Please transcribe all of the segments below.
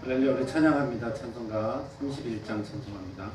할렐루야. 우리 찬양합니다. 찬송가 31장 찬송합니다.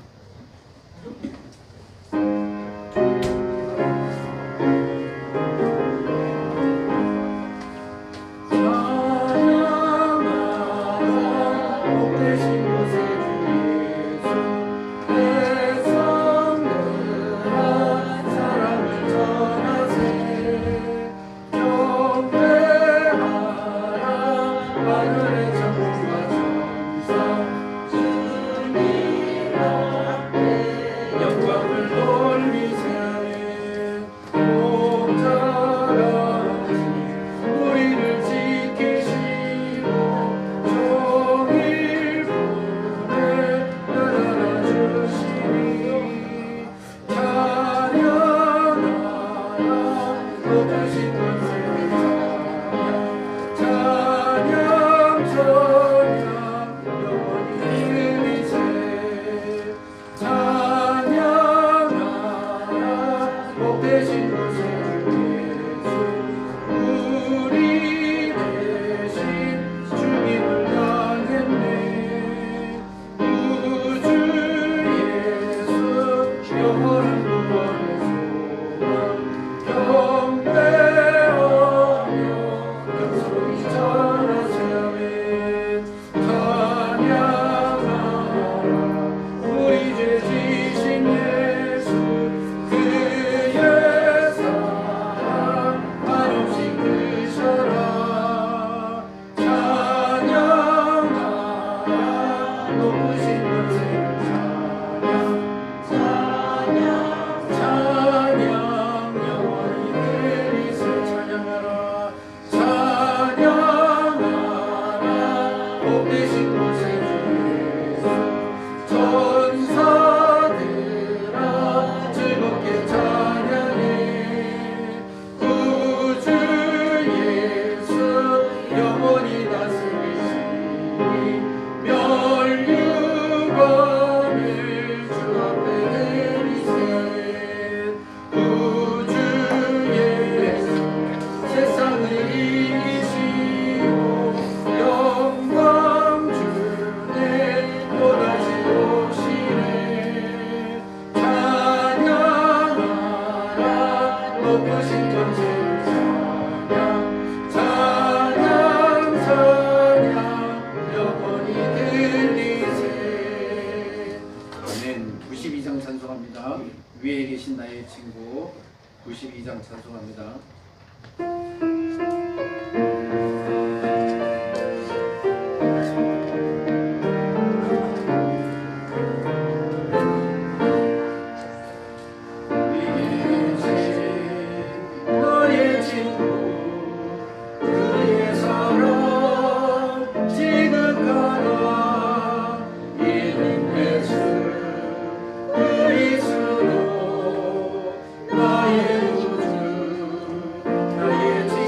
위에 계신 나의 친구 92장 찬송합니다. 나의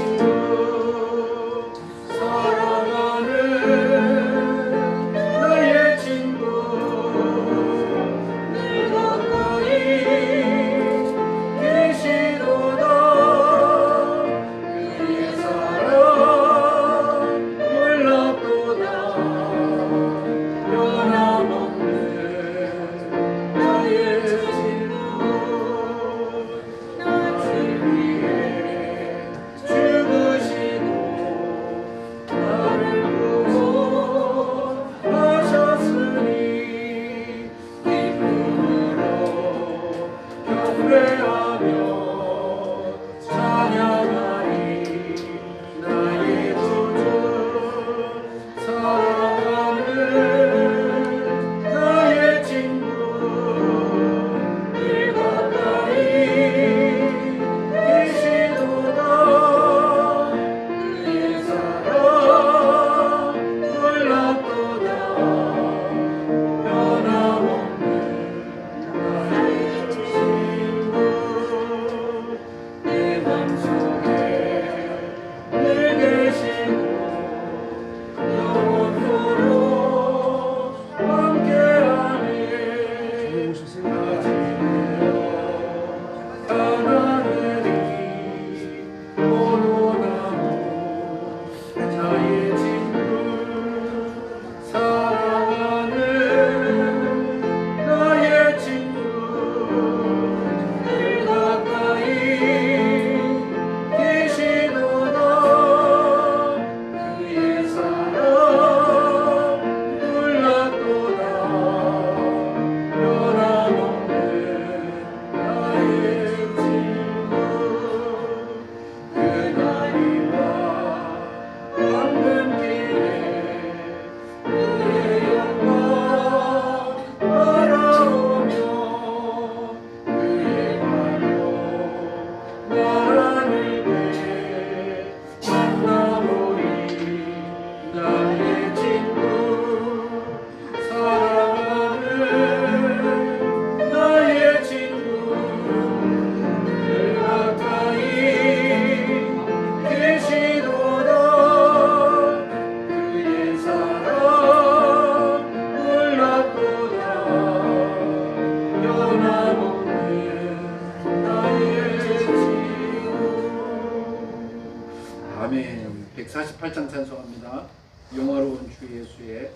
아멘. 148장 찬송합니다. 영화로운 주 예수의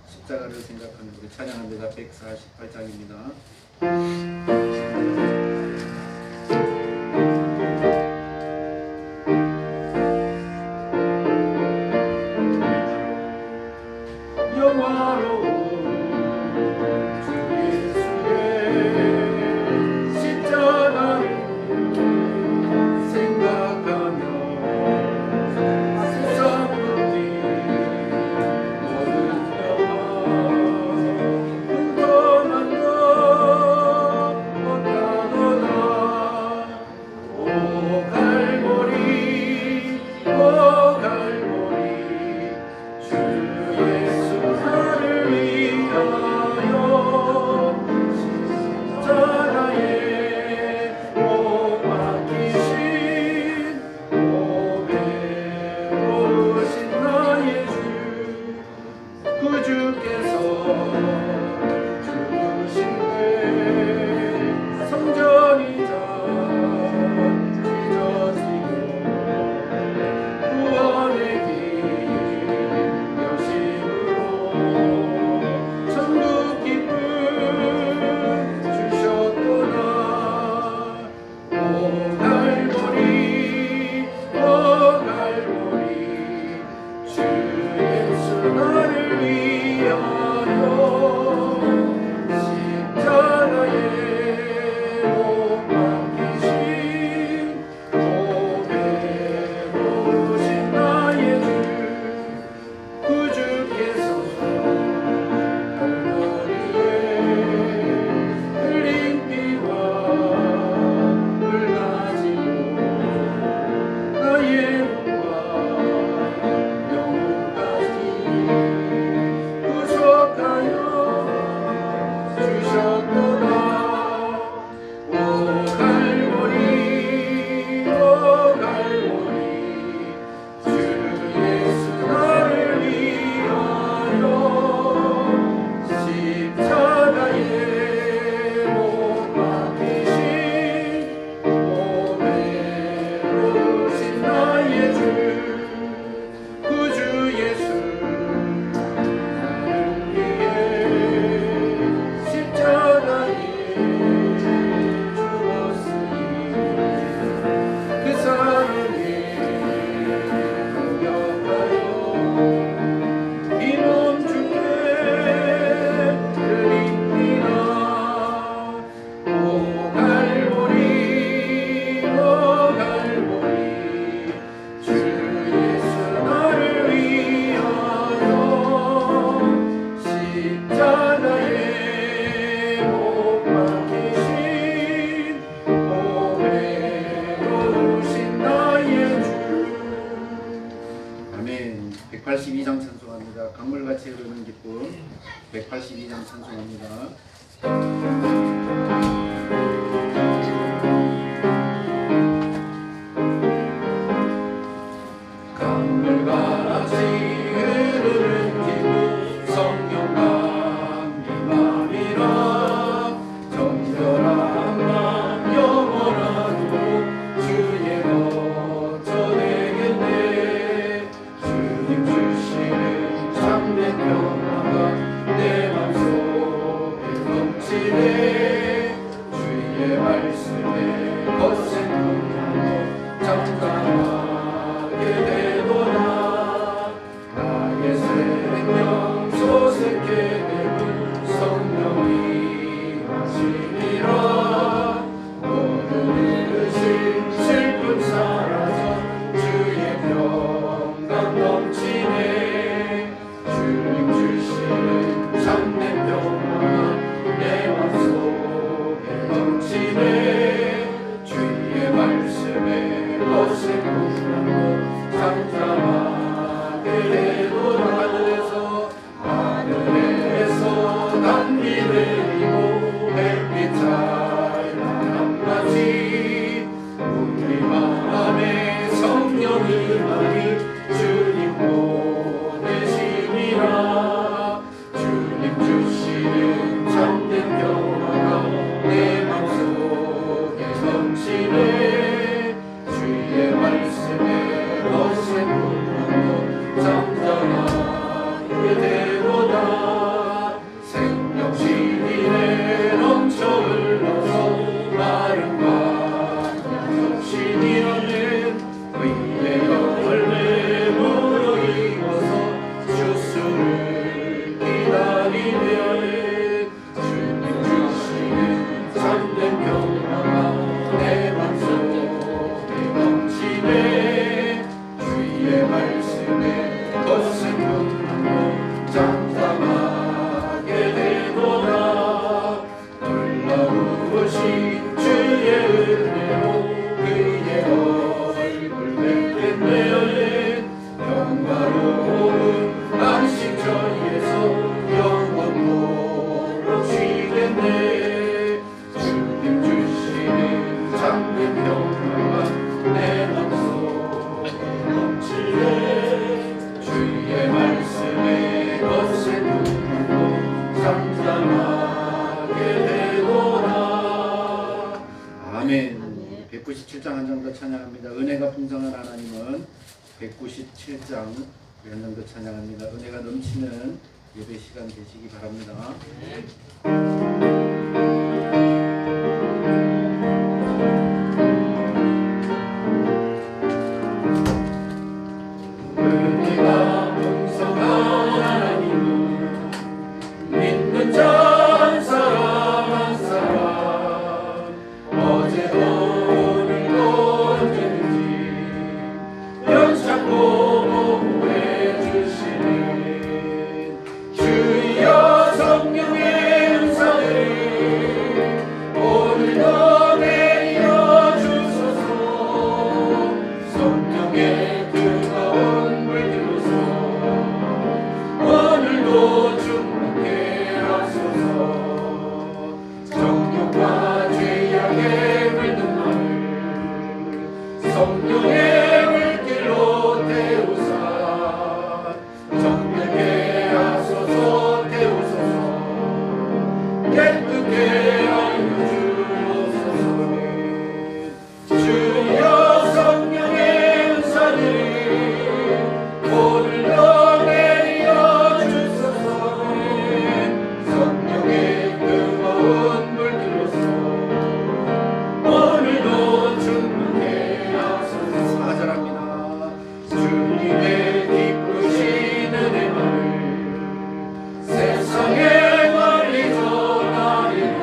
십자가를 생각하는 우리 찬양합니다. 148장입니다. 아멘. 182장 찬송합니다. 강물같이 흐르는 기쁨. 182장 찬송합니다. 강물같이 흐르는 기쁨 성령감 네 맘이라 정결한 맘 영원하도록 주의 거처 되겠네. 주님 주시는 참된 평화가 내 맘속에 넘치네. 하나님은 197장 연장도 찬양합니다. 은혜가 넘치는 예배 시간 되시기 바랍니다. 은혜가 풍성한 하나님은 믿는 자 사람 한 사람 어제도 오늘도 언제든지 영창고 보호해 주시는 주여 성령의 은사를 오늘도 내려 주소서. 성령의 뜨거운 물들로서 오늘도 충만케 하소서. 정욕과 죄악의 물든 마을 성령의 물길로 태우사 정결케 하소서. 태우소서. 깨끗게 하여 주옵소서. 주여 성령의 은사를 오늘도 내려 주소서. 성령의 뜨거운 물길로서 오늘도 충만케 하소서. 사절합니다. 주님의 기쁘신 은혜만을 세상에 멀리 전하리는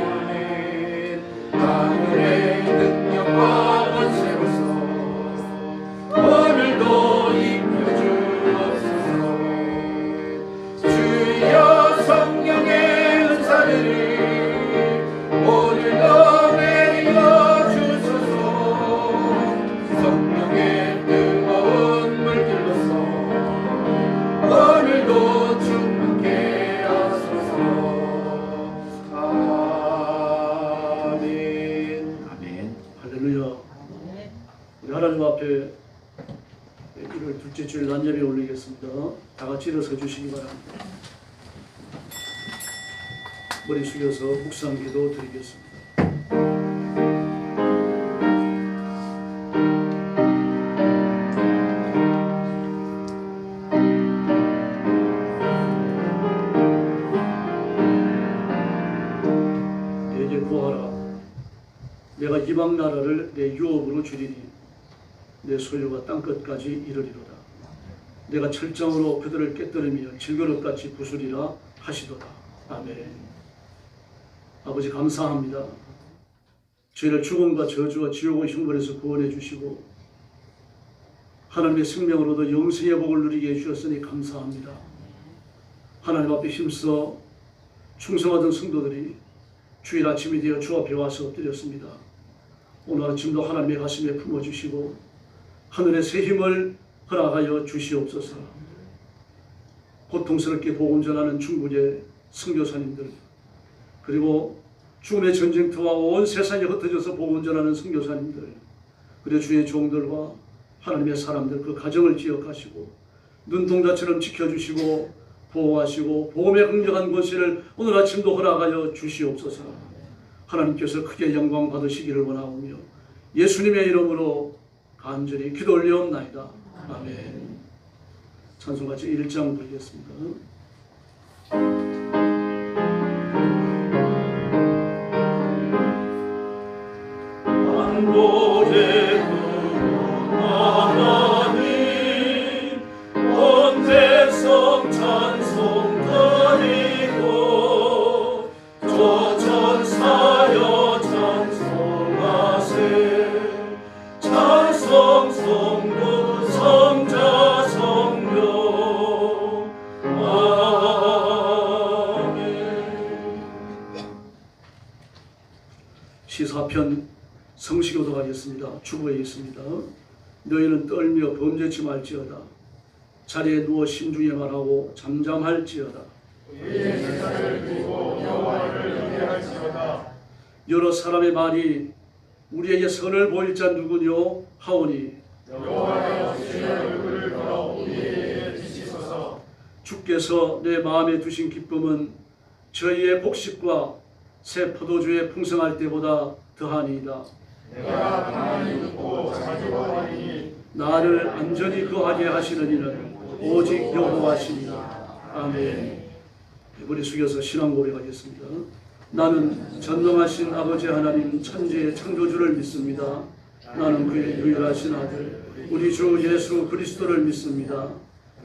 하늘의 능력과 권세로서 오늘도 입혀 주옵소서. 주여 성령의 은사를 오늘도 내려 주소서. 성령의 뜨거운 물길로서 오늘도 충만케 하소서. 아멘. 아멘. 할렐루야. 우리 하나님 앞에 1월 둘째 주일 낮예배 올리겠습니다. 다 같이 일어서 주시기 바랍니다. 머리 숙여서 묵상기도 드리겠습니다. 내게 구하라. 내가 이방 나라를 내 유업으로 주리니 내 소유가 땅끝까지 이르리로다. 내가 철장으로 그들을 깨뜨리며 질그릇같이 부수리라 하시도다. 아멘. 아버지 감사합니다. 저희를 죽음과 저주와 지옥의 형벌에서 구원해 주시고 하나님의 생명으로도 영생의 복을 누리게 해주셨으니 감사합니다. 하나님 앞에 힘써 충성하던 성도들이 주일 아침이 되어 주 앞에 와서 엎드렸습니다. 오늘 아침도 하나님의 가슴에 품어주시고 하늘의 새 힘을 허락하여 주시옵소서. 고통스럽게 복음 전하는 중국의 선교사님들, 그리고 죽음의 전쟁터와 온 세상에 흩어져서 복음 전하는 선교사님들, 그리고 주의 종들과 하나님의 사람들 그 가정을 기억하시고 눈동자처럼 지켜주시고 보호하시고 복음의 긍정한 권세를 오늘 아침도 허락하여 주시옵소서. 하나님께서 크게 영광 받으시기를 원하오며 예수님의 이름으로 간절히 기도 올리옵나이다. 아멘. 찬송같이 1장 드리겠습니다. 안보의 하나님 온 백성 찬송 드리고 저 천사여 찬송하세. 찬송 성부 성자 성령 아멘. 시사편 성시교도 가겠습니다. 주보에 있습니다. 너희는 떨며 범죄치 말지어다. 자리에 누워 심중에 말하고 잠잠할지어다. 우리의 제사를 두고 여호와를 경외할지어다. 여러 사람의 말이 우리에게 선을 보일 자 누구뇨 하오니 여호와여 주의 얼굴을 걸어 우리에게 비치소서. 주께서 내 마음에 두신 기쁨은 저희의 곡식과 새 포도주에 풍성할 때보다 더하니이다. 내가 가만히 웃고 자기 원하니 나를 안전히 거하게 하시는 이는 오직 여호와시니라. 아멘. 우리 숙여서 신앙 고백하겠습니다. 나는 전능하신 아버지 하나님 천지의 창조주를 믿습니다. 나는 그의 유일하신 아들 우리 주 예수 그리스도를 믿습니다.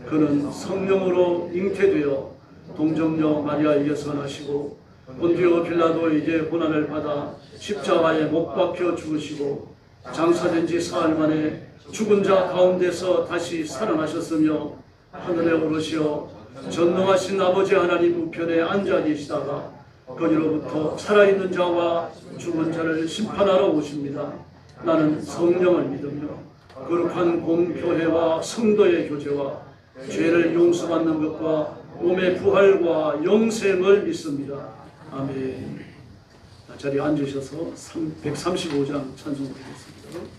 그는 성령으로 잉태되어 동정녀 마리아에게서 나시고 본디오 빌라도에게 고난을 받아 십자가에 못 박혀 죽으시고 장사된 지 사흘 만에 죽은 자 가운데서 다시 살아나셨으며 하늘에 오르시어 전능하신 아버지 하나님 우편에 앉아 계시다가 거기로부터 살아있는 자와 죽은 자를 심판하러 오십니다. 나는 성령을 믿으며 거룩한 공교회와 성도의 교제와 죄를 용서받는 것과 몸의 부활과 영생을 믿습니다. 아멘. 자리에 앉으셔서 135장 찬송 드리겠습니다.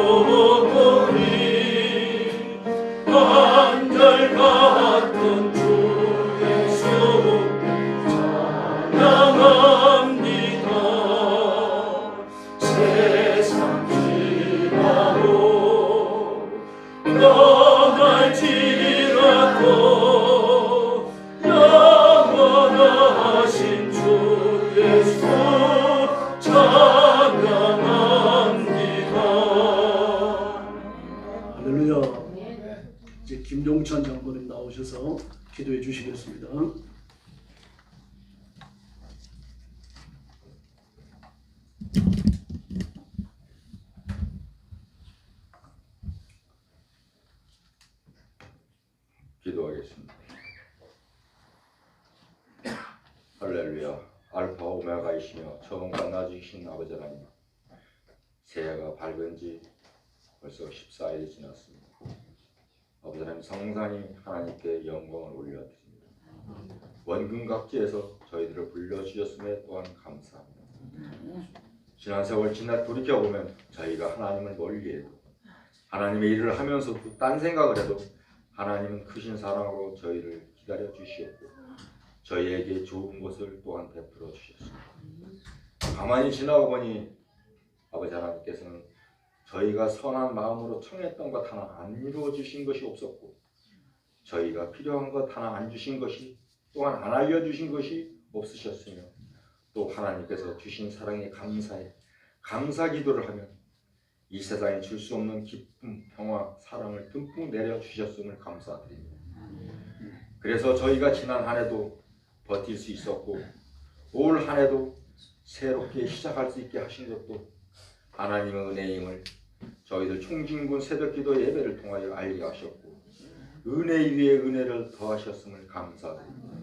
영원히 한결같은 주 예수 찬양합니다. 세상 지나도 떠날지라도 영원하신 주 예수 찬양합니다. 할렐루야. 이제 김종찬 장로님 나오셔서 기도해 주시겠습니다. 기도하겠습니다. 할렐루야. 알파 오메가이시며 처음과 나중이신 아버지 하나님, 새해가 밝은 지 벌써 14일이 지났습니다. 아버지 하나님, 성산이 하나님께 영광을 올려드립니다. 원근각지에서 저희들을 불러주셨음에 또한 감사합니다. 지난 세월 돌이켜보면 저희가 하나님을 멀리해도, 하나님의 일을 하면서도 딴 생각을 해도 하나님은 크신 사랑으로 저희를 기다려 주시었고 저희에게 좋은 것을 또한 베풀어 주셨습니다. 가만히 지나고 보니 아버지 하나님께서는 저희가 선한 마음으로 청했던 것 하나 안 이루어 주신 것이 없었고, 저희가 필요한 것 하나 안 주신 것이, 또한 안 알려주신 것이 없으셨으며, 또 하나님께서 주신 사랑에 감사해 감사 기도를 하면 이 세상에 줄 수 없는 기쁨, 평화, 사랑을 듬뿍 내려주셨음을 감사드립니다. 그래서 저희가 지난 한 해도 버틸 수 있었고, 올 한 해도 새롭게 시작할 수 있게 하신 것도 하나님의 은혜임을 저희들 총진군 새벽기도 예배를 통하여 알게 하셨고, 은혜 위에 은혜를 더하셨음을 감사드립니다.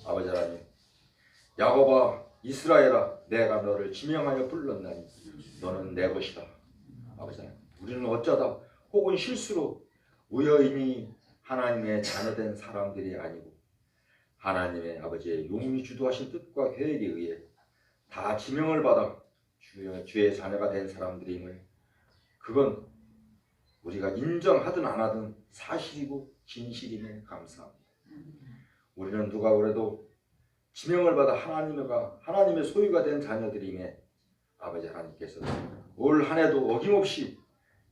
아버지 하나님, 야곱아 이스라엘아, 내가 너를 지명하여 불렀나니 너는 내 것이다. 아버지 하나님, 우리는 어쩌다 혹은 실수로 우연히 하나님의 자녀된 사람들이 아니고 하나님의 아버지의 용이 주도하신 뜻과 계획에 의해 다 지명을 받아 주의 자녀가 된 사람들임을, 그건 우리가 인정하든 안 하든 사실이고 진실임에 감사합니다. 우리는 누가 그래도 지명을 받아 하나님의 소유가 된 자녀들임에 아버지 하나님께서 올 한 해도 어김없이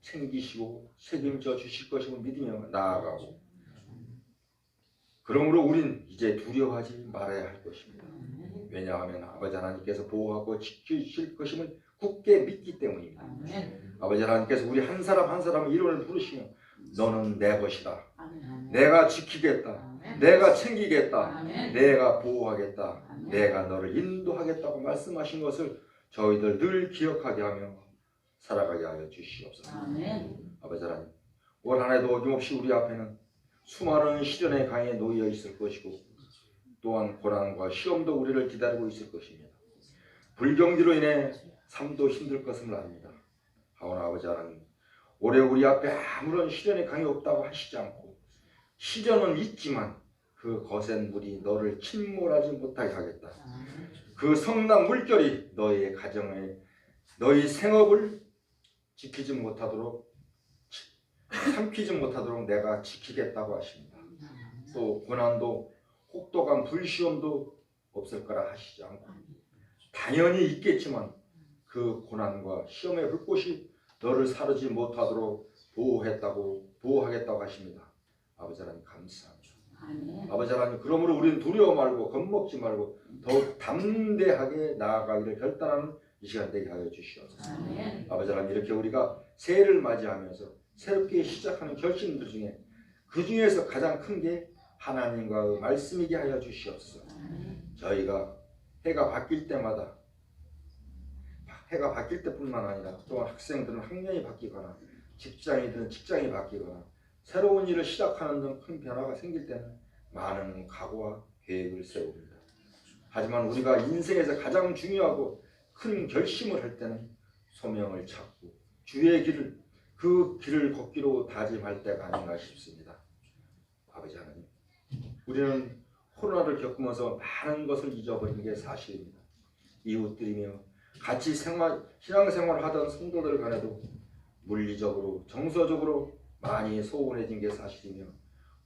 챙기시고 책임져 주실 것임을 믿으며 나아가고, 그러므로 우린 이제 두려워하지 말아야 할 것입니다. 왜냐하면 아버지 하나님께서 보호하고 지키실 것임을 굳게 믿기 때문입니다. 아버지 하나님께서 우리 한 사람 한 사람의 이름을 부르시며 너는 내 것이다, 내가 지키겠다, 내가 챙기겠다, 내가 보호하겠다, 내가 너를 인도하겠다고 말씀하신 것을 저희들 늘 기억하게 하며 살아가게 하여 주시옵소서. 아버지 하나님, 올 한 해도 어김없이 우리 앞에는 수많은 시련의 강에 놓여 있을 것이고, 또한 고난과 시험도 우리를 기다리고 있을 것입니다. 불경기로 인해 삶도 힘들 것을 압니다. 하오나 아버지 하나님, 올해 우리 앞에 아무런 시련의 강이 없다고 하시지 않고, 시련은 있지만 그 거센 물이 너를 침몰하지 못하게 하겠다. 그 성난 물결이 너희의 가정에, 너희 생업을 지키지 못하도록, 삼키지 못하도록 내가 지키겠다고 하십니다. 또 고난도 혹독한 불시험도 없을 거라 하시지 않고, 당연히 있겠지만 그 고난과 시험의 불꽃이 너를 사르지 못하도록 보호하겠다고 하십니다. 아버지 하나님 감사합니다. 아버지 하나님, 그러므로 우리는 두려워 말고 겁먹지 말고 더욱 담대하게 나아가기를 결단하는 이 시간 되게 하여 주시옵소서. 아버지 하나님, 이렇게 우리가 새해를 맞이하면서 새롭게 시작하는 결심들 중에 그 중에서 가장 큰 게 하나님과의 말씀이게 하여 주시옵소서. 저희가 해가 바뀔 때마다, 해가 바뀔 때뿐만 아니라 또한 학생들은 학년이 바뀌거나 직장인들은 직장이 바뀌거나 새로운 일을 시작하는 등 큰 변화가 생길 때는 많은 각오와 계획을 세웁니다. 하지만 우리가 인생에서 가장 중요하고 큰 결심을 할 때는 소명을 찾고 주의 길을, 그 길을 걷기로 다짐할 때가 아닌가 싶습니다. 아버지 하나님, 우리는 코로나를 겪으면서 많은 것을 잊어버린 게 사실입니다. 이웃들이며 같이 신앙생활을 하던 성도들 간에도 물리적으로 정서적으로 많이 소원해진 게 사실이며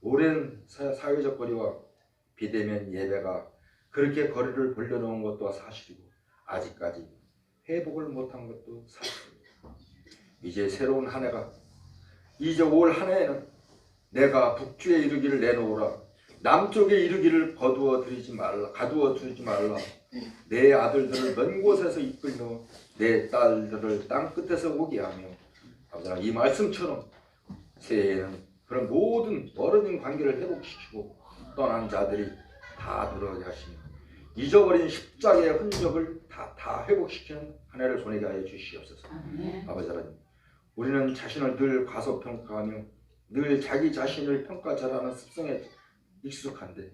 오랜 사회적 거리와 비대면 예배가 그렇게 거리를 벌려놓은 것도 사실이고 아직까지 회복을 못한 것도 사실입니다. 이제 새로운 한 해가 이제 올 한 해에는 내가 북쪽에 이르기를 내놓으라 남쪽에 이르기를 가두어 두지 말라 내 아들들을 먼 곳에서 이끌며 내 딸들을 땅 끝에서 오게 하며 아버지 이 말씀처럼 새해에는 그런 모든 멀어진 관계를 회복시키고 떠난 자들이 다 돌아오게 하시며 잊어버린 십자가의 흔적을 다 회복시키는 한 해를 보내게 하여 주시옵소서. 아버지 하나님 우리는 자신을 늘 과소평가하며 늘 자기 자신을 평가 잘하는 습성에 익숙한데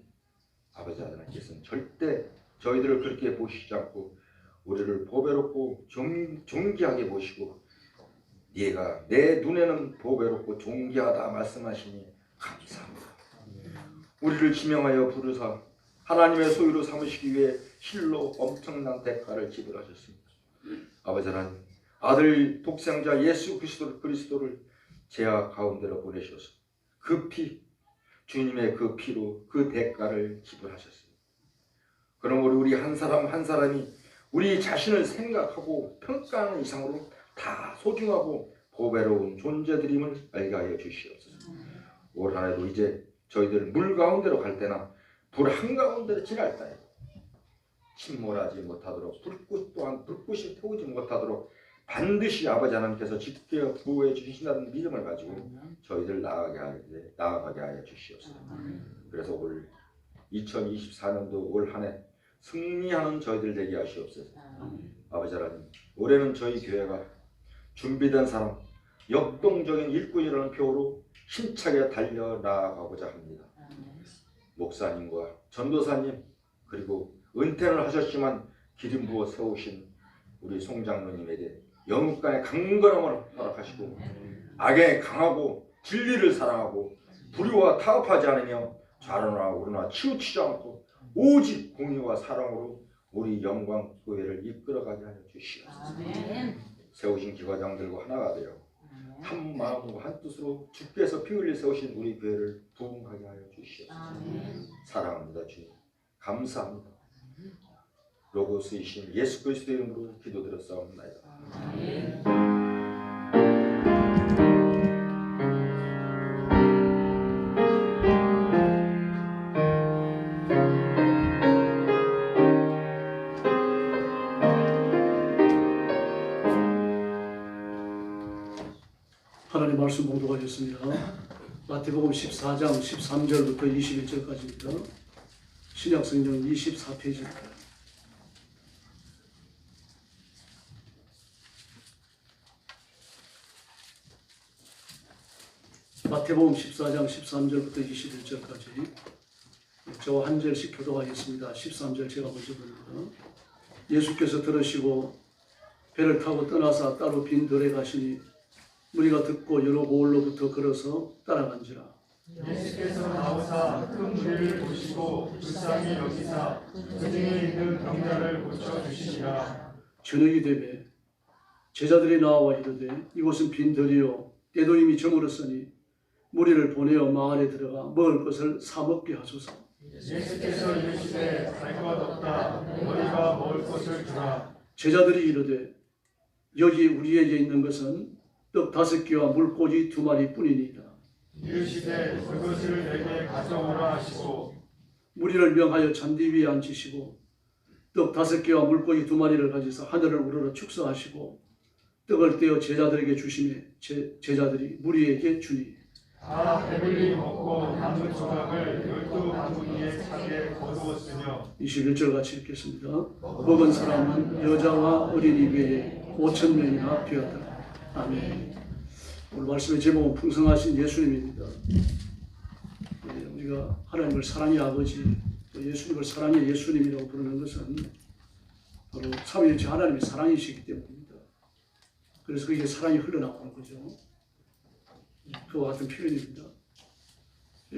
아버지 하나님께서는 절대 저희들을 그렇게 보시지 않고 우리를 보배롭고 존귀하게 보시고 네가 내 눈에는 보배롭고 존귀하다 말씀하시니 감사합니다. 우리를 지명하여 부르사 하나님의 소유로 삼으시기 위해 실로 엄청난 대가를 지불하셨습니다. 아버지 하나님 아들 독생자 예수 그리스도를 제약 가운데로 보내셔서 그 피 주님의 그 피로 그 대가를 지불하셨습니다. 그럼 우리 한 사람 한 사람이 우리 자신을 생각하고 평가하는 이상으로 다 소중하고 보배로운 존재들임을 알게 하여 주시옵소서. 올 한 해도 이제 저희들 물 가운데로 갈 때나 불 한가운데로 지날 때 침몰하지 못하도록 불꽃 또한 불꽃이 태우지 못하도록 반드시 아버지 하나님께서 지켜 보호해 주신다는 믿음을 가지고 저희들 나아가게 하여 주시옵소서. 그래서 올 2024년도 올 한 해 승리하는 저희들 되게 하시옵소서. 아버지 하나님 올해는 저희 교회가 준비된 사람 역동적인 일꾼이라는 표로 힘차게 달려 나아가고자 합니다. 목사님과 전도사님 그리고 은퇴를 하셨지만 기름 부어 세우신 우리 송장로님에게 영육간의 강건함을 허락하시고 악에 강하고 진리를 사랑하고 불의와 타협하지 않으며 좌로나 우로나 치우치지 않고 오직 공의와 사랑으로 우리 영광 교회를 이끌어가게 하여 주시옵소서. 세우신 기관장들과 하나가 되어 한 마음과 한 뜻으로 주께서 피 흘려 세우신 우리 교회를 부흥하게 하여 주시옵소서. 사랑합니다 주님. 감사합니다. 로고스이신 예수 그리스도의 이름으로 기도드렸사옵나이다. 하나님 말씀 봉독하겠습니다. 마태복음 14장 13절부터 21절까지입니다. 신약성경 24페이지입니다. 마태복음 14장 13절부터 21절까지 저와 한 절씩 교독하겠습니다. 13절 제가 먼저 봅니다. 예수께서 들으시고 배를 타고 떠나사 따로 빈 들에 가시니 무리가 듣고 여러 고을로부터 걸어서 따라간지라. 예수께서 나오사 큰 무리를 보시고 불쌍히 여기사 그 중에 있는 병자를 고쳐주시니라. 저녁이 되매 제자들이 나와 이르되 이곳은 빈 들이요 때도 이미 저물었으니 무리를 보내어 마을에 들어가 먹을 것을 사 먹게 하소서. 예수께서 이르시되 갈 것 없다. 너희가 먹을 것을 주라. 제자들이 이르되 여기 우리에게 있는 것은 떡 5개와 물고기 2마리 뿐이니이다. 이르시되 그것을 내게 가져오라 하시고 무리를 명하여 잔디 위에 앉히시고 떡 5개와 물고기 2마리를 가지사 하늘을 우러러 축사하시고 떡을 떼어 제자들에게 주시매 제자들이 무리에게 주니 다 배불리 먹고 남은 조각을 12바구니에 차게 거두었으며 21절 같이 읽겠습니다. 먹은 사람은 여자와 어린이 외에 5,000명이나 되었더라. 아멘. 오늘 말씀의 제목은 풍성하신 예수님입니다. 우리가 하나님을 사랑의 아버지, 또 예수님을 사랑의 예수님이라고 부르는 것은 바로 삼위일체 하나님의 사랑이시기 때문입니다. 그래서 그게 사랑이 흘러나오는 거죠. 그와 같은 표현입니다.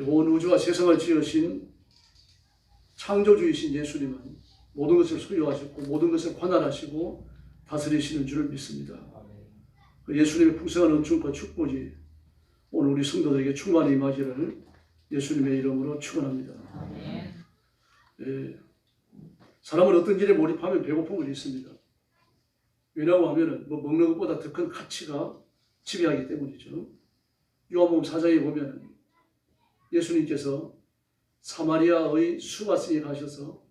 온 우주와 세상을 지으신 창조주이신 예수님은 모든 것을 소유하셨고 모든 것을 관할하시고 다스리시는 줄을 믿습니다. 그 예수님의 풍성한 은총과 축복이 오늘 우리 성도들에게 충만히 임하기를 예수님의 이름으로 축원합니다. 예, 사람은 어떤 일에 몰입하면 배고픔을 잊습니다. 왜냐고 하면은 뭐 먹는 것보다 더 큰 가치가 지배하기 때문이죠. 요한복음 4장에 보면 예수님께서 사마리아의 수가성에 가셔서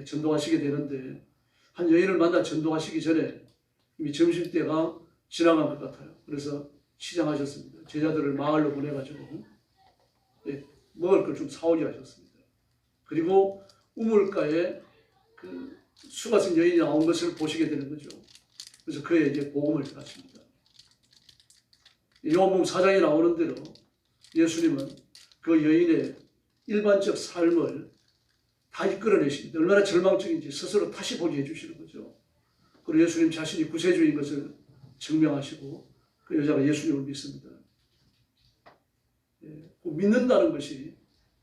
전도하시게 되는데 한 여인을 만나 전도하시기 전에 이미 점심때가 지나간 것 같아요. 그래서 시장하셨습니다. 제자들을 마을로 보내가지고 먹을 걸 좀 사오게 하셨습니다. 그리고 우물가에 그 수가성 여인이 나온 것을 보시게 되는 거죠. 그래서 그에게 복음을 전하십니다. 요한복음 4장에 나오는 대로 예수님은 그 여인의 일반적 삶을 다 이끌어내십니다. 얼마나 절망적인지 스스로 다시 보게 해주시는 거죠. 그리고 예수님 자신이 구세주인 것을 증명하시고 그 여자가 예수님을 믿습니다. 믿는다는 것이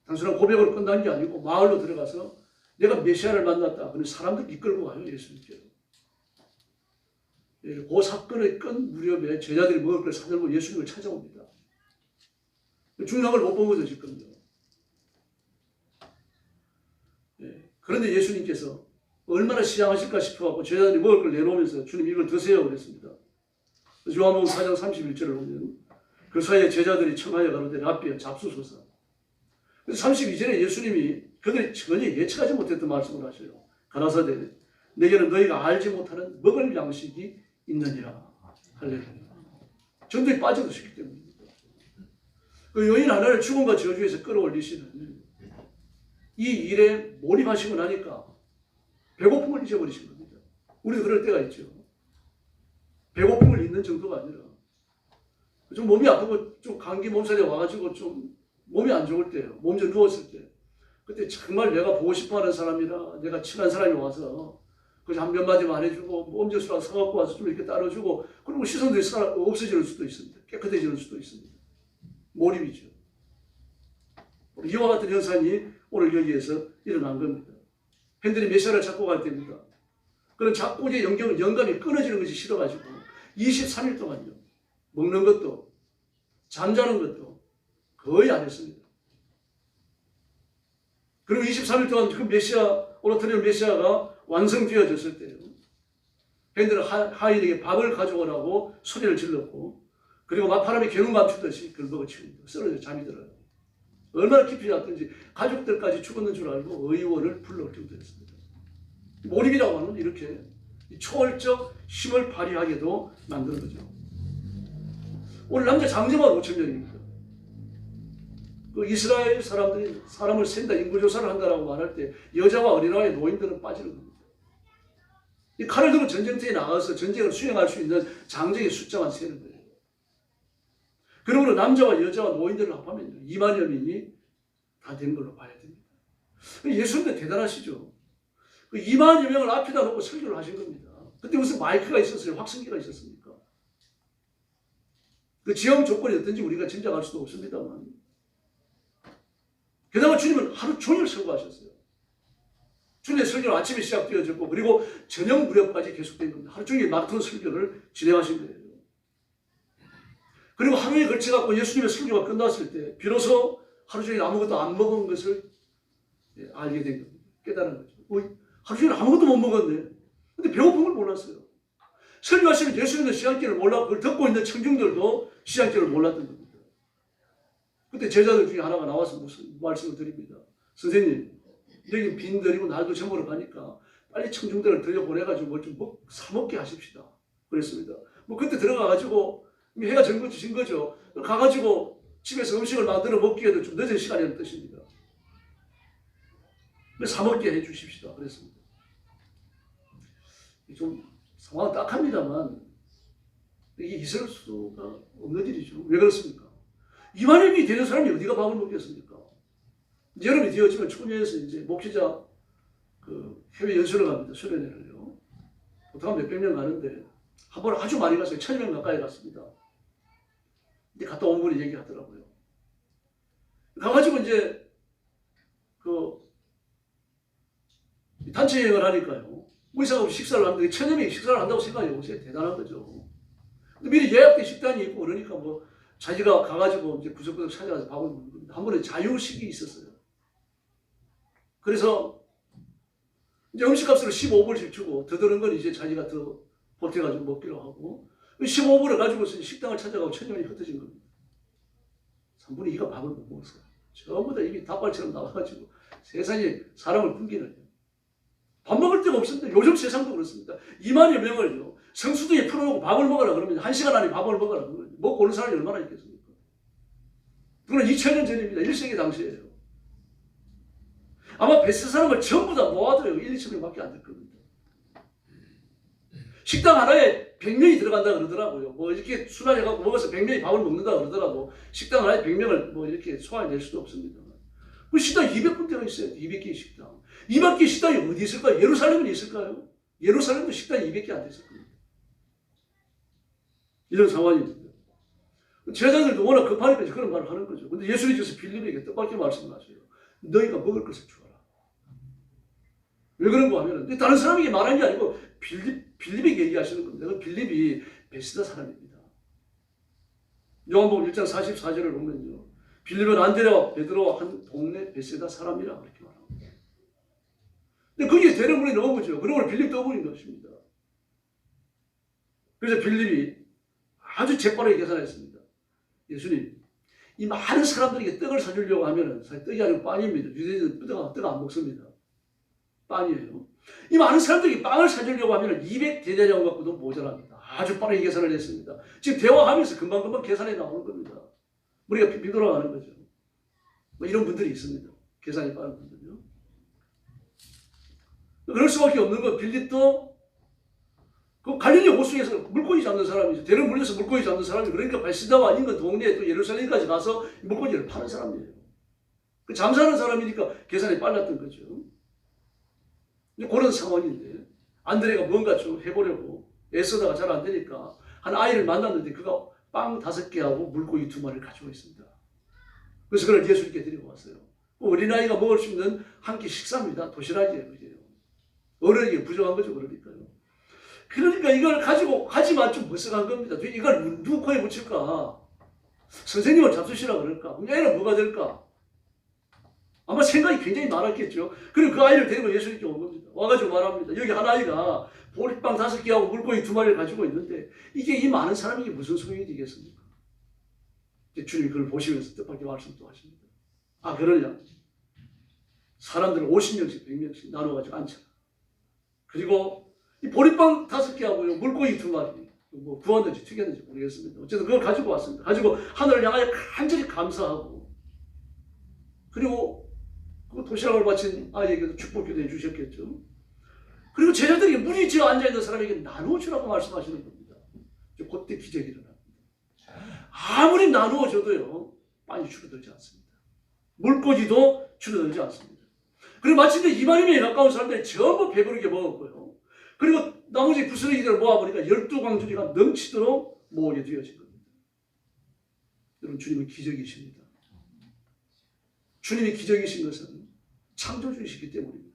단순한 고백으로 끝난 게 아니고 마을로 들어가서 내가 메시아를 만났다. 그런 사람들 이끌고 가요. 예수님께서. 그 사건의 끝 무렵에 제자들이 먹을 걸 사들고 예수님을 찾아옵니다. 중요한 걸 못 본 거죠. 지금요. 그런데 예수님께서 얼마나 시장하실까 싶어갖고 제자들이 먹을 걸 내놓으면서 주님 이걸 드세요 그랬습니다. 요한복음 4장 31절을 보면 그 사이에 제자들이 청하여 가로되 라삐여 잡수소서. 그래서 32절에 예수님이 그들이 전혀 예측하지 못했던 말씀을 하셔요. 가라사대 내게는 너희가 알지 못하는 먹을 양식이 있느니라. 할렐루야. 전도에 빠져드셨기 때문입니다. 그 여인 하나를 죽음과 저주에서 끌어올리시는 이 일에 몰입하시고 나니까 배고픔을 잊어버리신 겁니다. 우리도 그럴 때가 있죠. 배고픔을 잊는 정도가 아니라 좀 몸이 아프고 좀 감기 몸살이 와가지고 좀 몸이 안 좋을 때요. 몸 좀 누웠을 때. 그때 정말 내가 보고 싶어하는 사람이나 내가 친한 사람이 와서 그래서 한 몇 마디만 해주고 음료수랑 사갖고 와서 좀 이렇게 따라주고 그리고 시선도 없어지는 수도 있습니다. 깨끗해지는 수도 있습니다. 몰입이죠. 이와 같은 현상이 오늘 여기에서 일어난 겁니다. 팬들이 메시아를 찾고 갈 때입니다. 그런 작곡의 영감이 끊어지는 것이 싫어가지고 23일 동안요. 먹는 것도 잠자는 것도 거의 안 했습니다. 그리고 23일 동안 그 메시아, 오라토리온 메시아가 완성되어졌을 때요. 팬들은 하인에게 밥을 가져오라고 소리를 질렀고 그리고 바람이 개눈 감추듯이 그걸 먹어치웁니다. 쓰러져 잠이 들어요. 얼마나 깊이 잤든지 가족들까지 죽었는 줄 알고 의원을 불러올 정도였습니다. 몰입이라고 하는 이렇게 초월적 힘을 발휘하게도 만드는 거죠. 오늘 남자 장정만 5,000명입니다. 그 이스라엘 사람들이 사람을 센다, 인구조사를 한다라고 말할 때 여자와 어린아이, 노인들은 빠지는 겁니다. 이 칼을 들고 전쟁터에 나가서 전쟁을 수행할 수 있는 장정의 숫자만 세는 거예요. 그러므로 남자와 여자와 노인들을 합하면 2만여 명이 다 된 걸로 봐야 됩니다. 예수님도 대단하시죠. 그 2만여 명을 앞에다 놓고 설교를 하신 겁니다. 그때 무슨 마이크가 있었어요? 확성기가 있었습니까? 그 지형 조건이 어떤지 우리가 짐작할 수도 없습니다만 게다가 주님은 하루 종일 설교하셨어요. 주님의 설교는 아침에 시작되어졌고 그리고 저녁 무렵까지 계속된 겁니다. 하루 종일 마라톤 설교를 진행하신 거예요. 그리고 하루에 걸쳐갖고 예수님의 설교가 끝났을 때 비로소 하루 종일 아무것도 안 먹은 것을 알게 된 겁니다. 깨달은 거죠. 하루 종일 아무것도 못 먹었네. 근데 배고픈 걸 몰랐어요. 설교하시는 예수님도 시장길을 몰랐고 그걸 듣고 있는 청중들도 시장길을 몰랐던 겁니다. 그때 제자들 중에 하나가 나와서 무슨 말씀을 드립니다. 선생님, 여기 빈 들이고 날도 저물어 가니까 빨리 청중들을 들여보내가지고 뭘 좀 사먹게 하십시다. 그랬습니다. 뭐 그때 들어가가지고 해가 진 거죠. 가가지고 집에서 음식을 만들어 먹기에도 좀 늦은 시간이라는 뜻입니다. 사먹게 해 주십시다. 그랬습니다. 좀 상황은 딱합니다만 이게 있을 수가 없는 일이죠. 왜 그렇습니까? 2만여 명이 되는 사람이 어디가 밥을 먹겠습니까? 여름이 되어지면 초년에서 이제 목회자 그 해외 연수를 갑니다. 수련회를요. 보통 한 몇백 명 가는데 한 번 아주 많이 갔어요. 1,000명 가까이 갔습니다. 근데 갔다 온 분이 얘기하더라고요. 가가지고 이제 그 단체 여행을 하니까요. 의사가 없이 식사를 하는데 1,000여 명이 식사를 한다고 생각해 보세요. 대단한 거죠. 미리 예약된 식당이 있고 그러니까 뭐 자기가 가가지고 이제 구석구석 찾아가서 밥을 먹는 겁니다. 한 번에 자유식이 있었어요. 그래서 이제 음식값으로 15불씩 주고 더 드는 건 이제 자기가 더 보태가지고 먹기로 하고 15불을 가지고서 식당을 찾아가고 천년이 흩어진 겁니다. 3분의 2가 밥을 못 먹었어요. 전부 다 입이 닭발처럼 나와가지고 세상에 사람을 굶기는 밥 먹을 데가 없습니다. 요즘 세상도 그렇습니다. 2만여 명을요 성수도에 풀어놓고 밥을 먹으라 그러면 1시간 안에 밥을 먹으라 그러면 먹고 오는 사람이 얼마나 있겠습니까? 그건 2000년 전입니다. 1세기 당시에요. 아마 베스사람을 전부 다 모아도요 1, 2천명밖에 안 될 겁니다. 식당 하나에 100명이 들어간다 그러더라고요. 뭐 이렇게 순환해갖고 먹어서 100명이 밥을 먹는다 그러더라도 식당 하나에 100명을 뭐 이렇게 소화해낼 수도 없습니다. 그 식당 200군데가 있어요. 200개의 식당. 200개의 식당이 어디 있을까요? 예루살렘에 있을까요? 예루살렘도 식당이 200개 안 됐을 겁니다. 이런 상황입니다. 제자들도 워낙 급하니까 그런 말을 하는 거죠. 근데 예수님께서 빌립에게 뜻밖의 말씀을 하세요. 너희가 먹을 것을 주어라. 왜 그런가 하면은 다른 사람에게 말한 게 아니고 빌립에게 얘기하시는 겁니다. 빌립이 베스다 사람입니다. 요한복음 1장 44절을 보면요. 빌립은 안드레와 베드로와 한 동네 베세다 사람이라 그렇게 말합니다. 근데 거기에 되는 분이 넘어오죠. 그러고 빌립 떠버린 것입니다. 그래서 빌립이 아주 재빠르게 계산했습니다. 예수님, 이 많은 사람들에게 떡을 사주려고 하면은 사실 떡이 아니고 빵입니다. 유대인들은 떡 안 먹습니다. 빵이에요. 이 많은 사람들이 빵을 사주려고 하면 200대대장 갖고도 모자랍니다. 아주 빠르게 계산을 했습니다. 지금 대화하면서 금방금방 계산이 나오는 겁니다. 우리가 비돌아가는 거죠. 뭐 이런 분들이 있습니다. 계산이 빠른 분들요. 그럴 수밖에 없는 건 빌립도 그 갈릴리 호수에서 물고기 잡는 사람이죠. 대를 물려서 물고기 잡는 사람이 그러니까 베스다와 인근 동네에 또 예루살렘까지 가서 물고기를 파는 사람이에요. 그 장사하는 사람이니까 계산이 빨랐던 거죠. 그런 상황인데 안드레가 뭔가 좀 해보려고 애쓰다가 잘 안 되니까 한 아이를 만났는데 그가 빵 5개하고 물고기 2마리를 가지고 있습니다. 그래서 그걸 예수님께 데리고 왔어요. 어린아이가 먹을 수 있는 한 끼 식사입니다. 도시락이에요. 어른에게 부족한 거죠. 그러니까 이걸 가지고 가지만 좀 머쓱한 겁니다. 이걸 누구 코에 붙일까? 선생님을 잡수시라 그럴까? 그럼 애는 뭐가 될까? 아마 생각이 굉장히 많았겠죠. 그리고 그 아이를 데리고 예수님께 온 겁니다. 와가지고 말합니다. 여기 한 아이가 보리빵 5개하고 물고기 2마리를 가지고 있는데 이게 이 많은 사람에게 무슨 소용이 되겠습니까? 주님이 그걸 보시면서 뜻밖의 말씀도 하십니다. 아, 그러냐? 사람들을 50명씩 100명씩 나눠가지고 앉혀라. 그리고 이 보리빵 5개하고요 물고기 2마리 뭐 구웠는지 튀겼는지 모르겠습니다. 어쨌든 그걸 가지고 왔습니다. 가지고 하늘을 향하여 간절히 감사하고 그리고 그 도시락을 바친 아이에게도 축복기도 해주셨겠죠. 그리고 제자들이 무리 지어 앉아있는 사람에게 나누어주라고 말씀하시는 겁니다. 그때 기적이 일어납니다. 아무리 나누어줘도요 빵이 줄어들지 않습니다. 물고기도 줄어들지 않습니다. 그리고 마침내 2만 명에 가까운 사람들이 전부 배부르게 먹었고요. 그리고 나머지 부스러기들을 모아보니까 12광주리가 넘치도록 모으게 되어진 겁니다. 여러분, 주님은 기적이십니다. 주님이 기적이신 것은 창조주이시기 때문입니다.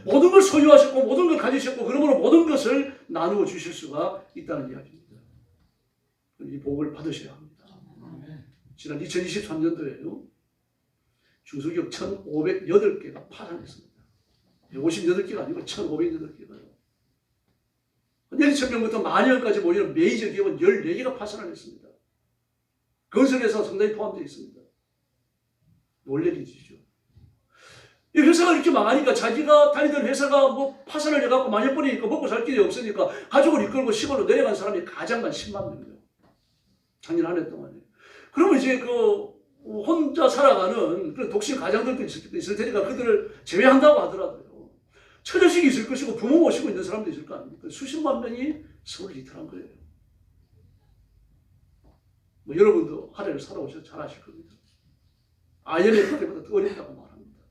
모든 걸 소유하셨고 모든 걸 가지셨고 그러므로 모든 것을 나누어 주실 수가 있다는 이야기입니다. 이 복을 받으셔야 합니다. 지난 2023년도에요. 중소기업 1,508개가 파산했습니다. 158개가 아니고 1,508개가요. 1,200명부터 10,000명까지 모이는 메이저 기업은 14개가 파산을 했습니다. 건설회사 상당히 포함되어 있습니다. 놀래기지죠. 이 회사가 이렇게 망하니까 자기가 다니던 회사가 뭐 파산을 해갖고 만약번이니까 먹고 살 길이 없으니까 가족을 이끌고 시골로 내려간 사람이 가장만 10만 명이에요. 작년 한 해 동안에. 그러면 이제 그 혼자 살아가는 그런 독신 가장들도 있을 테니까 그들을 제외한다고 하더라도요. 처자식이 있을 것이고 부모 모시고 있는 사람도 있을 거 아닙니까? 수십만 명이 서울을 이탈한 거예요. 뭐 여러분도 한 해를 살아오셔서 잘 아실 겁니다. IMF 때보다 더 어렵다고 말합니다.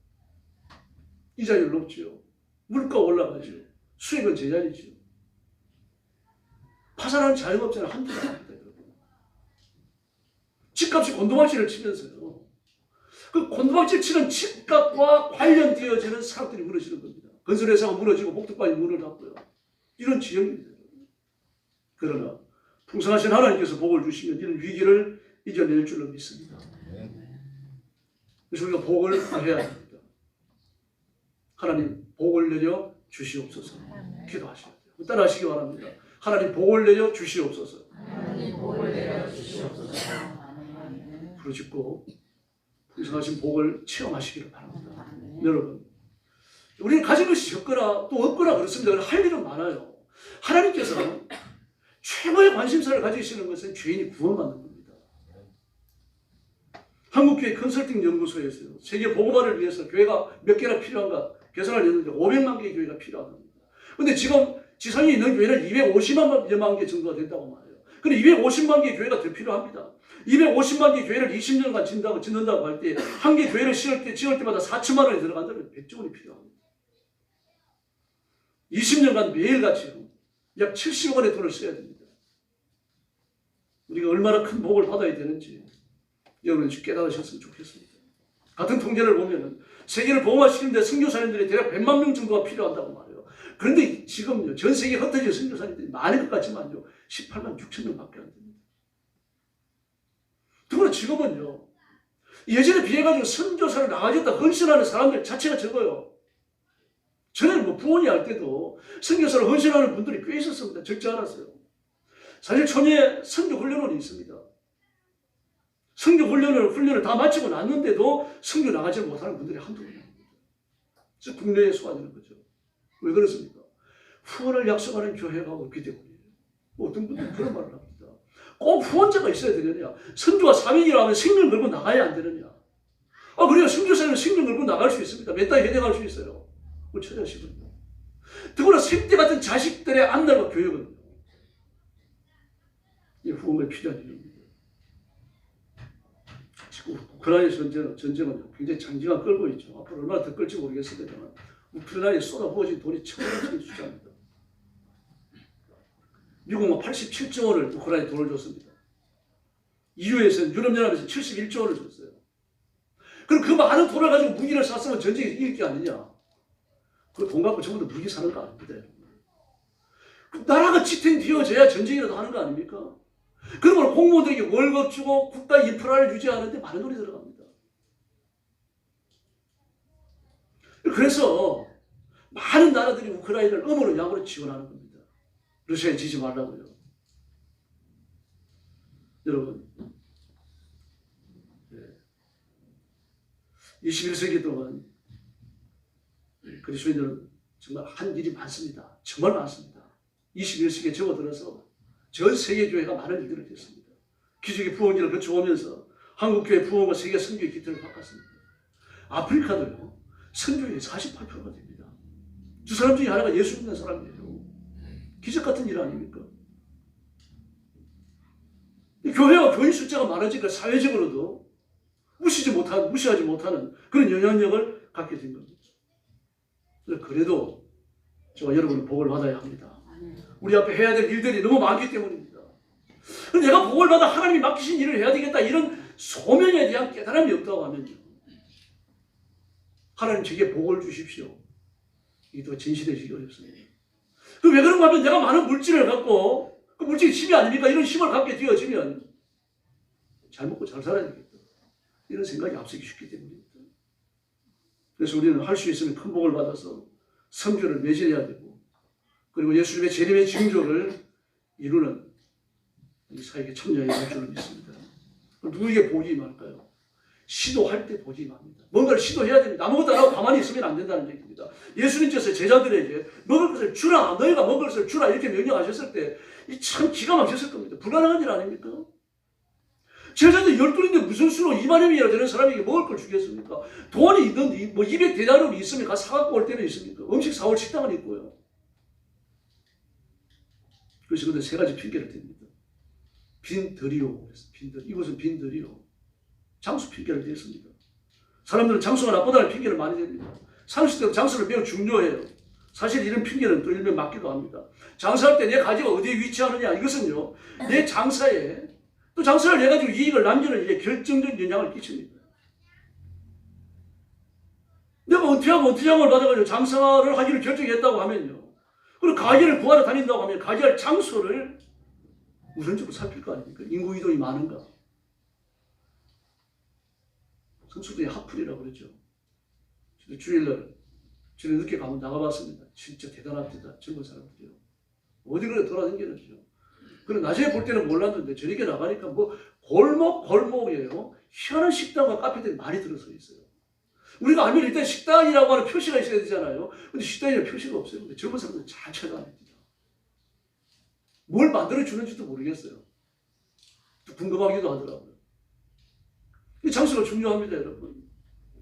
이자율 높죠. 물가 올라가죠. 수익은 제자리죠. 파산하는 자영업자는 한두가 아닙니다. 집값이 곤두박질을 치면서요. 그 곤두박질 치는 집값과 관련되어지는 사업들이 무너지는 겁니다. 건설회사가 무너지고 목tuk발이 문을 닫고요. 이런 지형입니다. 그러나 풍성하신 하나님께서 복을 주시면 이런 위기를 이겨낼 줄로 믿습니다. 그래서 우리가 복을 해야 됩니다. 하나님 복을 내려 주시옵소서. 기도하셔야 돼요. 따라하시기 바랍니다. 하나님 복을 내려 주시옵소서. 하나님 복을 내려 주시옵소서. 부르짖고 풍성하신 복을 체험하시기를 바랍니다. 여러분, 우리는 가진 것이 적거나 또 없거나 그렇습니다. 할 일은 많아요. 하나님께서 최고의 관심사를 가지시는 것은 죄인이 구원받는 겁니다. 한국교회 컨설팅 연구소에서요, 세계 복음화를 위해서 교회가 몇 개나 필요한가 계산을 했는데 500만 개의 교회가 필요하답니다. 근데 지금 지상에 있는 교회는 250만 개 정도가 된다고 말해요. 근데 250만 개의 교회가 더 필요합니다. 250만 개의 교회를 20년간 짓는다고 할 때 한 개 교회를 지을 때마다 4천만 원이 들어간다면 100조 원이 필요합니다. 20년간 매일같이 약 70억 원의 돈을 써야 됩니다. 우리가 얼마나 큰 복을 받아야 되는지 여러분이 깨달으셨으면 좋겠습니다. 같은 통계를 보면 세계를 복음화시키는데 선교사님들이 대략 100만 명 정도가 필요한다고 말해요. 그런데 지금 전 세계에 흩어진 선교사님들이 많은 것 같지만요, 18만 6천 명밖에 안 됩니다. 더구나 지금은요, 예전에 비해가지고 선교사를 나가겠다 헌신하는 사람들 자체가 적어요. 전에는 부원이 할 때도 선교사를 헌신하는 분들이 꽤 있었습니다. 적지 않았어요. 사실 초기에 선교 훈련원이 있습니다. 선교 훈련을 다 마치고 났는데도 선교 나가지 못하는 분들이 한두 분입니다. 그래서 국내에 소화되는 거죠. 왜 그렇습니까? 후원을 약속하는 교회가 없기 때문이에요. 어떤 분들은 그런 말을 합니다. 꼭 후원자가 있어야 되느냐? 선교가 사명이라 하면 생명 걸고 나가야 안 되느냐? 그래요. 선교사는 생명 걸고 나갈 수 있습니다. 몇 달 해내갈 수 있어요. 그걸 찾아시거든요. 더구나 생태 같은 자식들의 안달과 교육은 이 후원이 필요한 일입니다. 지금 우크라이나 전쟁은 굉장히 장기간 끌고 있죠. 앞으로 얼마나 더 끌지 모르겠습니다만 우크라이나에 쏟아부어진 돈이 천억짜리 숫자입니다. 미국은 87조 원을 우크라이나에 돈을 줬습니다. EU에서는 유럽연합에서 71조 원을 줬어요. 그럼 그 많은 돈을 가지고 무기를 샀으면 전쟁에 이길 게 아니냐? 그 돈 갖고 전부 다 무기 사는 거 아닙니다. 나라가 지탱되어져야 전쟁이라도 하는 거 아닙니까? 그러면 공무원들에게 월급 주고 국가 인프라를 유지하는데 많은 돈이 들어갑니다. 그래서 많은 나라들이 우크라이나를 음으로 약으로 지원하는 겁니다. 러시아에 지지 말라고요. 여러분, 21세기 동안 그리스도인들은 정말 한 일이 많습니다. 정말 많습니다. 21세기에 접어들어서 전 세계 교회가 많은 일들을 했습니다. 기적의 부흥기를 거쳐오면서 한국교회 부흥과 세계 선교의 기틀을 바꿨습니다. 아프리카도요, 선교의 48%가 됩니다. 두 사람 중에 하나가 예수 믿는 사람이에요. 기적 같은 일 아닙니까? 교회와 교인 숫자가 많아지니까 사회적으로도 무시하지 못하는 그런 영향력을 갖게 된 겁니다. 그래도 저와 여러분은 복을 받아야 합니다. 우리 앞에 해야 될 일들이 너무 많기 때문입니다. 내가 복을 받아 하나님이 맡기신 일을 해야 되겠다 이런 소명에 대한 깨달음이 없다고 하면요, 하나님 제게 복을 주십시오, 이게 더 진실해지기 어렵습니다. 왜 그런가 하면 내가 많은 물질을 갖고 그 물질이 힘이 아닙니까? 이런 힘을 갖게 되어지면 잘 먹고 잘 살아야 되겠다 이런 생각이 앞서기 쉽기 때문입니다. 그래서 우리는 할 수 있으면 큰 복을 받아서 선교를 매진해야 되고, 그리고 예수님의 재림의 징조를 이루는 이 사역에 참여해야 할 줄을 믿습니다. 누구에게 복이 임할까요? 시도할 때 복이 임합니다. 뭔가를 시도해야 됩니다. 아무것도 안 하고 가만히 있으면 안 된다는 얘기입니다. 예수님께서 제자들에게 먹을 것을 주라, 너희가 먹을 것을 주라 이렇게 명령하셨을 때 이 참 기가 막혔을 겁니다. 불가능한 일 아닙니까? 제자들 12인데 무슨 수로 2만 명이나 되는 사람에게 먹을 걸 주겠습니까? 돈이 있는, 200데나리온이 있으면 가서 사갖고 올 때는 있습니까? 음식 사올 식당은 있고요. 그래서 근데 세 가지 핑계를 댑니다. 빈들이요. 이곳은 빈들이요. 장수 핑계를 댔습니다. 사람들은 장수가 나쁘다는 핑계를 많이 댑니다. 상식적으로 장수를 매우 중요해요. 사실 이런 핑계는 또 일면 맞기도 합니다. 장사할 때 내 가지가 어디에 위치하느냐, 이것은요, 내 장사에 또 장사를 해가지고 이익을 남기는 일에 결정적인 영향을 끼칩니다. 내가 은퇴하고 은퇴장을 받아가지고 장사를 하기를 결정했다고 하면요, 그리고 가게를 구하러 다닌다고 하면 가게할 장소를 우선적으로 살필 거 아닙니까? 인구 이동이 많은가? 성수동에 하풀이라고 그러죠. 주일날 저는 늦게 가면 나가봤습니다. 진짜 대단합니다. 젊은 사람들이요. 어디 그래 돌아다니는지요. 그래 낮에 볼 때는 몰랐는데 저녁에 나가니까 뭐 골목이에요. 희한한 식당과 카페들이 많이 들어서 있어요. 우리가 알면 일단 식당이라고 하는 표시가 있어야 되잖아요. 근데 식당이라는 표시가 없어요. 근데 젊은 사람들은 잘 찾아다닙니다. 뭘 만들어주는지도 모르겠어요. 궁금하기도 하더라고요. 이 장소가 중요합니다, 여러분.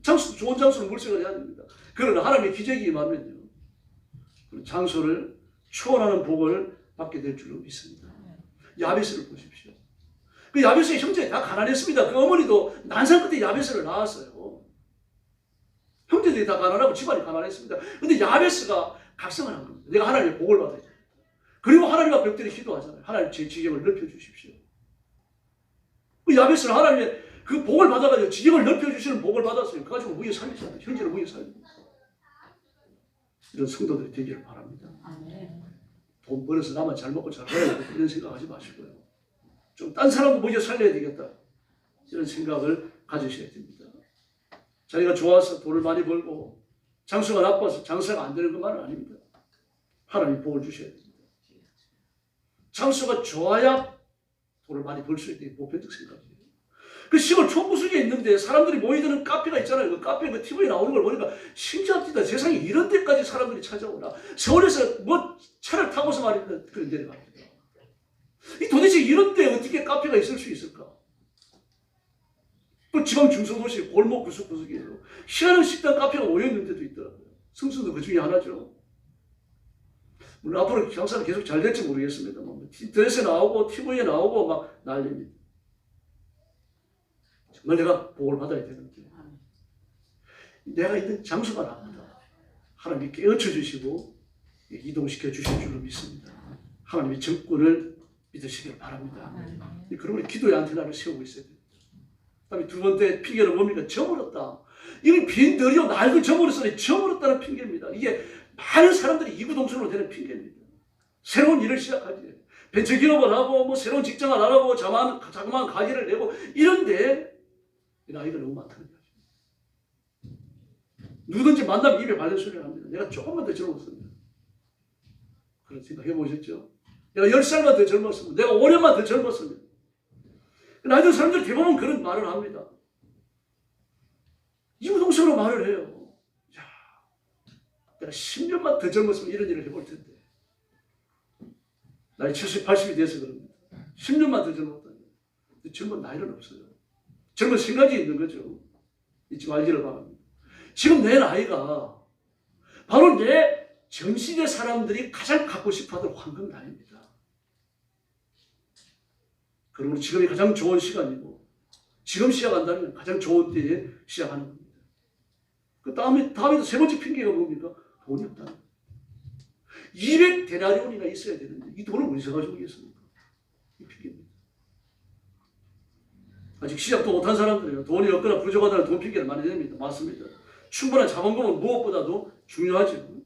좋은 장소는 물색을 해야 됩니다. 그러나 하나님의 기적이 임하면요, 장소를 초월하는 복을 받게 될 줄로 믿습니다. 야베스를 보십시오. 그 야베스의 형제 다 가난했습니다. 그 어머니도 난상 끝에 야베스를 낳았어요. 형제들이 다 가난하고 집안이 가난했습니다. 근데 야베스가 각성을 한 겁니다. 내가 하나님의 복을 받아야 됩니다. 그리고 하나님 앞에 엎드려 기도하잖아요. 하나님 제 지경을 넓혀주십시오. 그 야베스는 하나님의 그 복을 받아가지고 지경을 넓혀주시는 복을 받았어요. 그 가지고 무예 살리잖아요. 현재를 무예 살립니다. 이런 성도들이 되기를 바랍니다. 돈 벌어서 나만 잘 먹고 잘 살아야 되겠다 이런 생각하지 마시고요. 좀 딴 사람도 무예 살려야 되겠다 이런 생각을 가지셔야 됩니다. 자기가 좋아서 돈을 많이 벌고 장수가 나빠서 장사가 안 되는 것만은 아닙니다. 하나님 복을 주셔야 됩니다. 장수가 좋아야 돈을 많이 벌 수 있는 보편적 생각이에요. 그 시골 총부수지에 있는데 사람들이 모이드는 카페가 있잖아요. 그 카페 그 TV에 나오는 걸 보니까 신기합니다. 세상에 이런 데까지 사람들이 찾아오나. 서울에서 뭐 차를 타고서 말입니다. 그런 데를 갑니다. 이 도대체 이런 데 어떻게 카페가 있을 수 있을까? 또 지방 중소도시 골목 구석구석이에요. 희한한 식당 카페가 모여있는 데도 있더라고요. 성수도 그 중에 하나죠. 물론 앞으로 장사는 계속 잘 될지 모르겠습니다. 인터넷에 나오고 TV에 나오고 막 난립니다. 정말 내가 복을 받아야 되는데 내가 있는 장소가 납니다. 하나님이 깨우쳐 주시고 이동시켜 주실 줄로 믿습니다. 하나님의 정권을 믿으시길 바랍니다. 그러므로 기도의 안테나를 세우고 있어야 됩니다. 그다음에 두 번째 핑계는 뭡니까? 저물었다. 이건 빈들이요 날도 저물었으니 저물었다는 핑계입니다. 이게 많은 사람들이 이구동성으로 되는 핑계입니다. 새로운 일을 시작하지. 벤처기업을 하고 뭐 새로운 직장을 알아보고 자그마한 가게를 내고 이런데 나이가 너무 많다는 거죠. 누구든지 만나면 입에 발른 소리를 합니다. 내가 조금만 더 젊었습니다. 그런 생각 해보셨죠? 내가 10살만 더 젊었습니다. 내가 5년만 더 젊었습니다. 나이 든 사람들 대부분 그런 말을 합니다. 이구동성으로 말을 해요. 야, 내가 10년만 더 젊었으면 이런 일을 해볼 텐데. 나이 70, 80이 돼서 그럽니다. 10년만 더 젊었다니. 젊은 나이는 없어요. 젊은 생각이 있는 거죠. 잊지 말기를 바랍니다. 지금 내 나이가 바로 내 전시대 사람들이 가장 갖고 싶어하던 황금 나이입니다. 그리고 지금이 가장 좋은 시간이고 지금 시작한다면 가장 좋은 때에 시작하는 겁니다. 그 다음에도 세 번째 핑계가 뭡니까? 돈이 없다는 거예요. 200데나리온이나 있어야 되는데 이 돈을 어디서 가지고 오겠습니까? 이 핑계입니다. 아직 시작도 못한 사람들이에요. 돈이 없거나 부족하다는 돈 핑계를 많이 냅니다. 맞습니다. 충분한 자본금은 무엇보다도 중요하죠.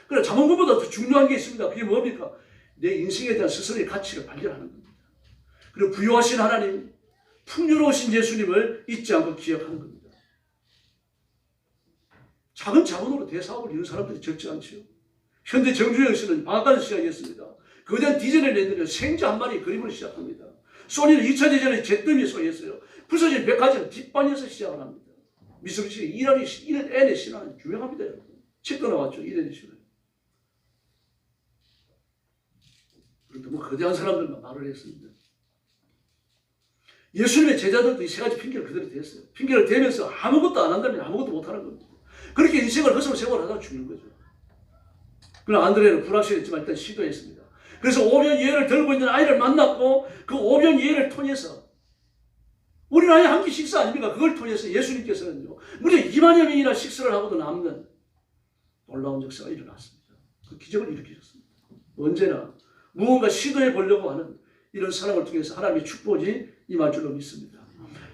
그러나 자본금보다 더 중요한 게 있습니다. 그게 뭡니까? 내 인생에 대한 스스로의 가치를 발견하는 겁니다. 그리고 부유하신 하나님, 풍요로우신 예수님을 잊지 않고 기억하는 겁니다. 작은 자본으로 대사업을 이룬 사람들이 적지 않죠. 현대 정주영 씨는 방앗간에서 시작했습니다. 거대한 디자인을 내는 생자 한 마리의 그림을 시작합니다. 소니는 2차 대전에 잿더미에 소개했어요. 부서진 백화점 뒷반에서 시작을 합니다. 미쓰비시 이란의 N의 신화는 유명합니다. 여러분. 책도 나왔죠. 이란의 신화. 그런데 뭐 거대한 사람들만 말을 했습니다. 예수님의 제자들도 이 세 가지 핑계를 그대로 댔어요. 핑계를 대면서 아무것도 안 한다면 아무것도 못하는 겁니다. 그렇게 인생을 허송 생활하다가 죽는 거죠. 그러나 안드레는 불확실했지만 일단 시도했습니다. 그래서 오병이어를 들고 있는 아이를 만났고 그 오병이어를 통해서 우리는 아예 한 끼 식사 아닙니까? 그걸 통해서 예수님께서는요 무려 2만여 명이나 식사를 하고도 남는 놀라운 역사가 일어났습니다. 그 기적을 일으키셨습니다. 언제나 무언가 시도해 보려고 하는 이런 사람을 통해서 하나님의 축복이 임할 줄로 믿습니다.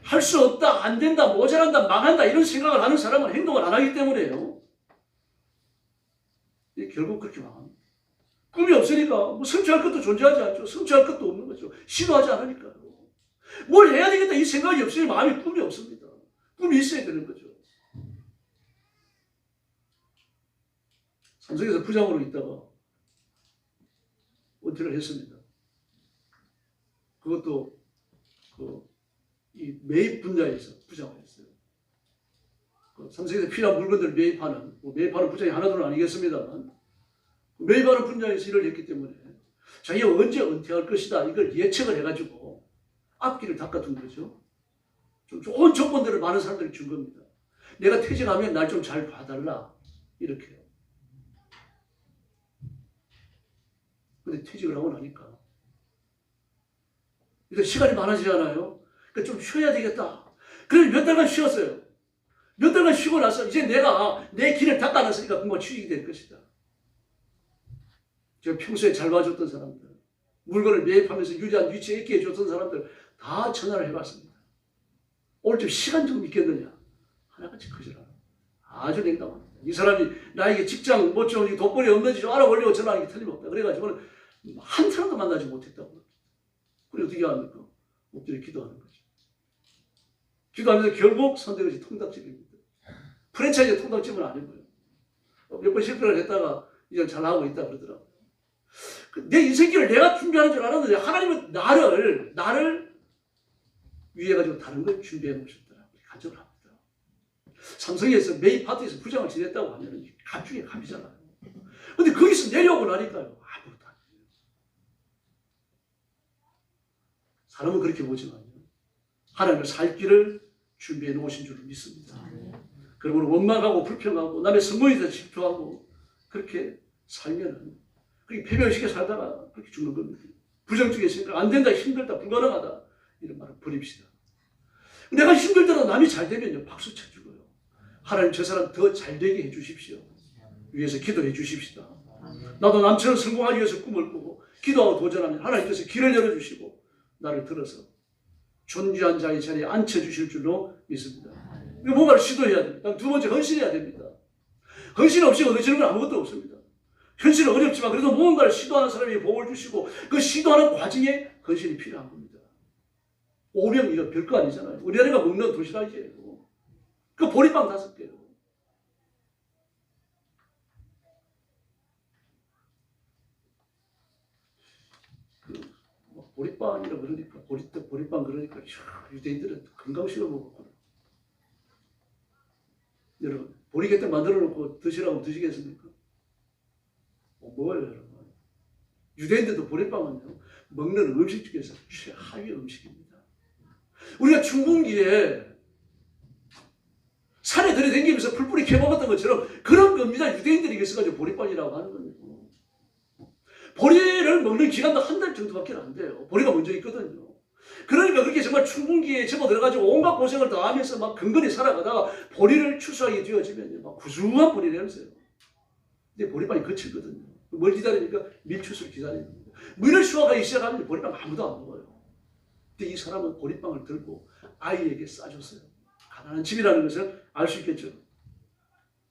할 수 없다, 안 된다, 모자란다, 망한다 이런 생각을 하는 사람은 행동을 안 하기 때문에요. 결국 그렇게 망합니다. 꿈이 없으니까 뭐 성취할 것도 존재하지 않죠. 성취할 것도 없는 거죠. 시도하지 않으니까요. 뭘 해야 되겠다 이 생각이 없으니 마음에 꿈이 없습니다. 꿈이 있어야 되는 거죠. 삼성에서 부장으로 있다가 은퇴를 했습니다. 그것도 이 매입 분야에서 부장을 했어요. 삼성에서 필요한 물건들을 매입하는 부장이 하나둘은 아니겠습니다만 매입하는 분야에서 일을 했기 때문에 자기가 언제 은퇴할 것이다 이걸 예측을 해가지고 앞길을 닦아둔 거죠. 좀 좋은 조건들을 많은 사람들이 준 겁니다. 내가 퇴직하면 날 좀 잘 봐달라 이렇게요. 근데 퇴직을 하고 나니까 이제 시간이 많아지잖아요. 그러니까 좀 쉬어야 되겠다. 그래서 몇 달간 쉬었어요. 몇 달간 쉬고 나서 이제 내가 내 길을 닦아놨으니까 금방 취직이 될 것이다. 제가 평소에 잘 봐줬던 사람들, 물건을 매입하면서 유리한 위치에 있게 해줬던 사람들 다 전화를 해봤습니다. 오늘 좀 시간 좀 있겠느냐? 하나같이 거절하라. 아주 냉담합니다. 이 사람이 나에게 직장 뭐 좀 돈벌이 없는지 좀 알아보려고 전화하는 게 틀림없다. 그래가지고는 한 사람도 만나지 못했다고. 그래 어떻게 합니까? 엎드려 기도하는 거죠. 기도하면서 결국 선택한 것이 통닭집입니다. 프랜차이즈 통닭집은 아니고요. 몇 번 실패를 했다가 이제 잘하고 있다 그러더라고요. 내 인생길을 내가 준비하는 줄 알았는데 하나님은 나를 위해 가지고 다른 걸 준비해 놓으셨더라고요. 가정을 합니다. 삼성에서 메인 파트에서 부장을 지냈다고 하면 갑 중에 갑이잖아요. 근데 거기서 내려오고 나니까요. 아무것도 안 돼요. 사람은 그렇게 보지만요. 하나님은 살 길을 준비해 놓으신 줄 믿습니다. 그러므로 원망하고 불평하고 남의 성공에 대해서 질투하고 그렇게 살면은 그렇게 패배의식에 살다가 그렇게 죽는 겁니다. 부정적인 생각, 안 된다, 힘들다, 불가능하다 이런 말을 버립시다. 내가 힘들더라도 남이 잘 되면요 박수 쳐주고요. 하나님 저 사람 더 잘 되게 해주십시오. 위해서 기도해 주십시다. 나도 남처럼 성공하기 위해서 꿈을 꾸고 기도하고 도전하면 하나님께서 길을 열어주시고 나를 들어서 존귀한 자의 자리에 앉혀주실 줄로 믿습니다. 뭔가를 시도해야 됩니다. 두 번째 헌신해야 됩니다. 헌신 없이 얻어지는 건 아무것도 없습니다. 현실은 어렵지만 그래도 무언가를 시도하는 사람이 복을 주시고 그 시도하는 과정에 헌신이 필요한 겁니다. 오병 이거 별거 아니잖아요. 우리나라가 먹는 도시락이에요. 그 보리빵 5개요. 보리빵이라 그러니까 보리빵 그러니까 유대인들은 건강식을 먹었구나. 여러분 보리개떡 만들어 놓고 드시라고 드시겠습니까? 먹어요 여러분. 유대인들도 보리빵은요 먹는 음식 중에서 최하위 음식입니다. 우리가 중국기에 산에 들이댕기면서 풀뿌리 캐먹었던 것처럼 그런 겁니다. 유대인들이 있어가지고 보리빵이라고 하는 겁니다. 보리를 먹는 기간도 한 달 정도밖에 안 돼요. 보리가 먼저 있거든요. 그러니까 그렇게 정말 춘분기에 접어들어가지고 온갖 고생을 다 하면서 막 근근히 살아가다가 보리를 추수하게 되어지면 막 구수한 보리 냄새요. 근데 보리빵이 거칠거든요. 뭘 기다리니까 밀추수를 기다리는 거예요. 밀을 수확하기 시작하면 보리빵 아무도 안 먹어요. 근데 이 사람은 보리빵을 들고 아이에게 싸줬어요. 가난한 집이라는 것을 알 수 있겠죠.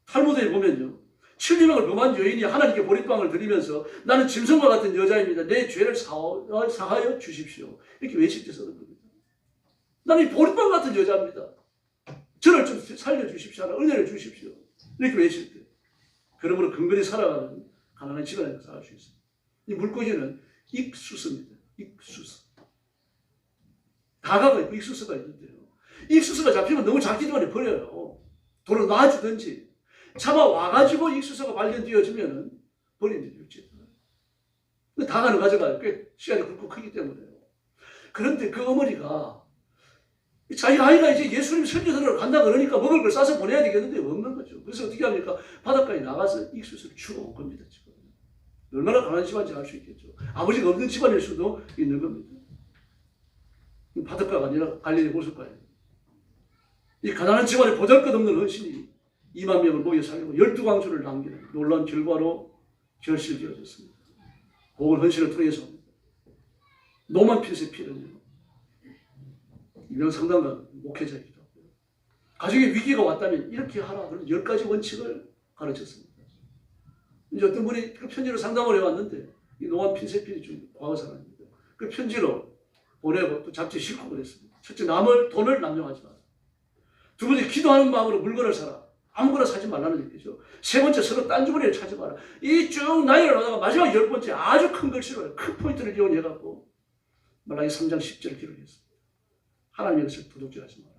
탈무드에 보면요. 700명을 범한 여인이 하나님께 보리빵을 드리면서 나는 짐승과 같은 여자입니다. 내 죄를 사하여 주십시오. 이렇게 외칠 때 쓰는 겁니다. 나는 보리빵 같은 여자입니다. 저를 좀 살려주십시오. 은혜를 주십시오. 이렇게 외칠 때. 그러므로 근근히 살아가는 가난한 집안에서 알 수 있습니다. 이 물고기는 익수스입니다. 익수스. 다가가 있고 익수스가 있는데요. 익수스가 잡히면 너무 작기 때문에 버려요. 돌을 놔주든지 잡아와가지고 익수수가 발견되어지면은 버리는 데 있지. 다가는 가져가요. 꽤 시간이 굵고 크기 때문에요. 그런데 그 어머니가 자기 아이가 이제 예수님 설교들으러 간다 그러니까 먹을 걸 싸서 보내야 되겠는데 없는 거죠. 그래서 어떻게 합니까? 바닷가에 나가서 익수수를 주워 온 겁니다. 지금. 얼마나 가난한 집안인지 알 수 있겠죠. 아버지가 없는 집안일 수도 있는 겁니다. 바닷가가 아니라 갈릴리 호숫가예요. 이 가난한 집안에 보잘것없는 헌신이 2만 명을 모여 살리고 12광주를 남기는 놀라운 결과로 결실되어졌습니다. 복을 헌신을 통해서 노만 필세 필은요. 유명 상담가 목회자이기도 하고요. 가정에 위기가 왔다면 이렇게 하라. 그런 10가지 원칙을 가르쳤습니다. 이제 어떤 분이 그 편지로 상담을 해왔는데 이 노안 핀세필이 좀 과거 사람입니다. 그 편지로 보내고 또 잡지 싣고 그랬습니다. 첫째, 돈을 남용하지 마라. 두 번째, 기도하는 마음으로 물건을 사라. 아무거나 사지 말라는 얘기죠. 세 번째, 서로 딴주머니를 찾지 마라. 이 쭉 나열을 하다가 마지막 10번째 아주 큰 글씨로 큰 포인트를 이용해갖고 말라기 3장 10절을 기록했습니다. 하나님의 것을 도둑질하지 마라.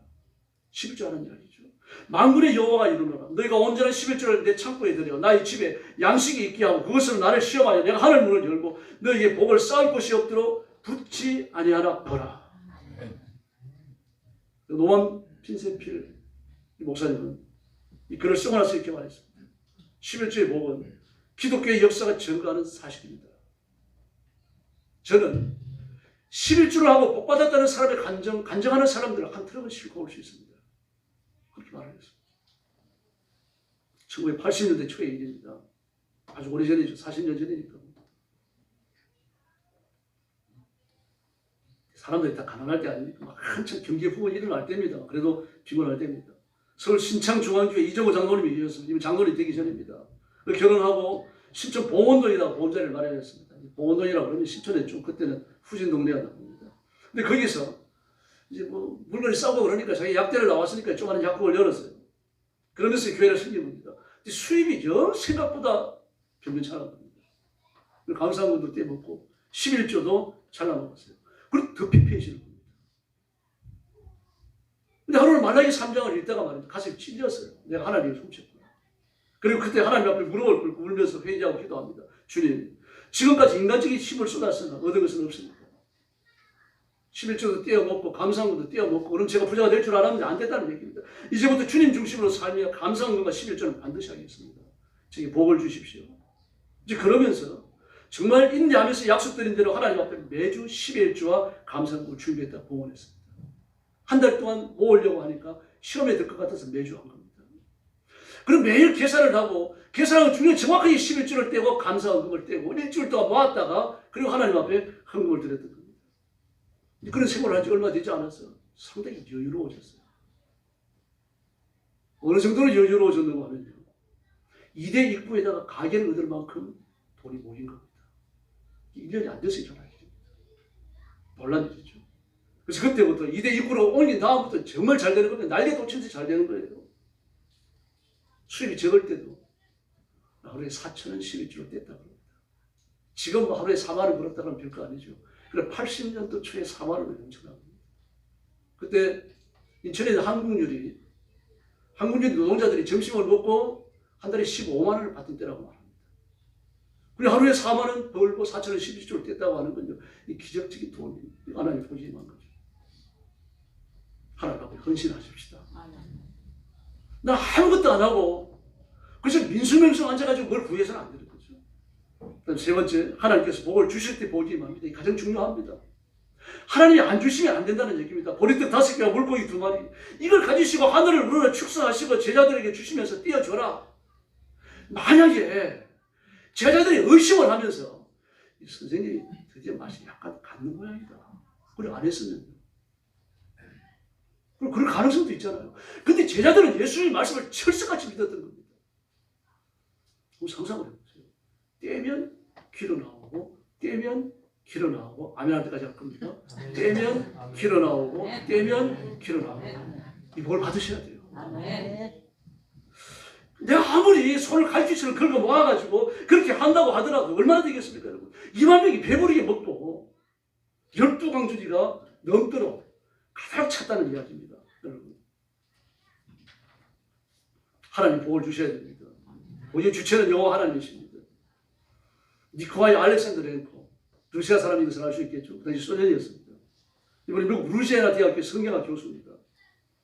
11조 하는 이야기죠. 만군의 여호와가 이르노라. 너희가 온전한 11조를 내 창고에 들여 나의 집에 양식이 있게 하고 그것으로 나를 시험하여 내가 하늘 문을 열고 너희에게 복을 쌓을 곳이 없도록 붙지 아니하라 보라. 노만 핀세필 목사님은 이 글을 쓰고 나서 이렇게 말했습니다. 11조의 복은 기독교의 역사가 증거하는 사실입니다. 저는 11조를 하고 복받았다는 사람의 간증하는 사람들을 한 트럭을 싣고 올 수 있습니다. 그렇게 말하겠습니다. 1980년대 초의 일입니다. 아주 오래전이죠. 40년 전이니까. 사람들이 다 가난할 때 아닙니까? 막 한참 경제 부분이 일어날 때입니다. 그래도 피곤할 때입니다. 서울 신창중앙교회 이정호 장로님이 계셨습니다. 이미 장로님이 되기 전입니다. 결혼하고 신촌 봉원동이라고 보험자리를 마련했습니다. 봉원동이라고 그러면 신촌에 좀 그때는 후진 동네가 나옵니다. 근데 거기서 이제 뭐 물건이 싸고 그러니까 자기 약대를 나왔으니까 조그마한 약국을 열었어요. 그러면서 교회를 생긴 겁니다. 근데 수입이 영 생각보다 변변찮은 겁니다. 감사원도 떼먹고 11조도 잘라먹었어요. 그리고 더 피폐해지는 겁니다. 근데 하루는 말라기 3장을 읽다가 말입니다. 가슴이 찔렸어요. 내가 하나님을 훔쳤구나. 그리고 그때 하나님 앞에 무릎을 꿇고 울면서 회개하고 기도합니다. 주님, 지금까지 인간적인 힘을 쏟았으나 얻은 것은 없습니다. 11조도 떼어먹고 감사원도 떼어먹고 그럼 제가 부자가 될 줄 알았는데 안 됐다는 얘기입니다. 이제부터 주님 중심으로 살며 감사원과 11조는 반드시 하겠습니다. 저에게 복을 주십시오. 이제 그러면서 정말 인내하면서 약속드린 대로 하나님 앞에 매주 11조와 감사원을 준비했다 봉헌했습니다. 한 달 동안 모으려고 하니까 시험에 들 것 같아서 매주 한 겁니다. 그럼 매일 계산을 하고 계산하고 중에 정확하게 11조를 떼고 감사원금을 떼고 일주일 동안 모았다가 그리고 하나님 앞에 헌금을 드렸던 겁니다. 그런 생활을 한 지 얼마 되지 않았어요. 상당히 여유로워졌어요. 어느 정도로 여유로워졌는가 하면요. 2대 입구에다가 가게를 얻을 만큼 돈이 모인 겁니다. 1년이 안 됐어요. 전화기. 논란이 됐죠. 그래서 그때부터 2대 입구로 옮긴 다음부터 정말 잘 되는 겁니다. 난리가 도친듯이 잘 되는 거예요. 수입이 적을 때도 하루에 4,000원 11조를 뗐다고 합니다. 지금 하루에 4만 원 벌었다고 하면 별거 아니죠. 그래 80년도 초에 4만 원을 엄청납니다. 그때 인천에 있는 한국유리 노동자들이 점심을 먹고 한 달에 15만 원을 받던 때라고 말합니다. 그리고 하루에 4만 원 벌고 4,000원 11조를 뗐다고 하는 건요. 이 기적적인 돈이 하나님 보지만 거죠. 하나님 앞에 헌신하십시다. 나 아무것도 안 하고 그래서 민수명성 앉아가지고 뭘 구해서는 안 되는 거죠. 그다음 세 번째, 하나님께서 복을 주실 때 보지 맙니다. 이게 가장 중요합니다. 하나님이 안 주시면 안 된다는 얘기입니다. 보리떡 5개와 물고기 2마리 이걸 가지시고 하늘을 우러러 축사하시고 제자들에게 주시면서 띄워줘라. 만약에 제자들이 의심을 하면서 이 선생님이 드디어 맛이 약간 갖는 모양이다. 그래 안 했으면 그럴 가능성도 있잖아요. 근데 제자들은 예수님의 말씀을 철석같이 믿었던 겁니다. 그럼 상상을 해보세요. 떼면 기로 나오고 떼면 기로 나오고 아멘할 때까지 할 겁니다. 떼면 기로 나오고 떼면 기로 나오고 이 복을 받으셔야 돼요. 내가 아무리 손을 갈퀴처럼 긁어 모아가지고 그렇게 한다고 하더라도 얼마나 되겠습니까, 여러분? 2만 명이 배부르게 먹고 12강주리가 넘도록 가득 찼다는 이야기입니다, 여러분. 하나님 복을 주셔야 됩니다. 오직 주체는 여호와 하나님이십니다. 니코아이 알렉산드레ን코 러시아 사람인 것을 알 수 있겠죠. 그 당시 소련이었습니다. 이번에 미국 루지애나 대학교 성경학 교수입니다.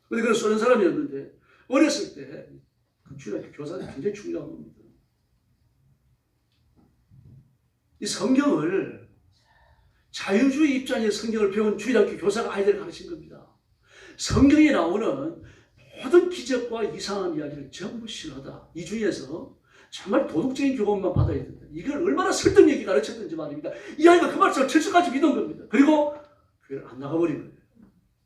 그런데 그는 소련 사람이었는데 어렸을 때 주일학교 교사들이 굉장히 중요한 겁니다. 이 성경을 자유주의 입장의 성경을 배운 주일학교 교사가 아이들을 가르친 겁니다. 성경에 나오는 모든 기적과 이상한 이야기를 전부 신하다. 이 중에서 정말 도덕적인 교훈만 받아야 된다. 이걸 얼마나 설득력이 가르쳤던지 말입니다. 이 아이가 그 말씀을 철저까지 믿은 겁니다. 그리고 교회를 안 나가버린 거예요.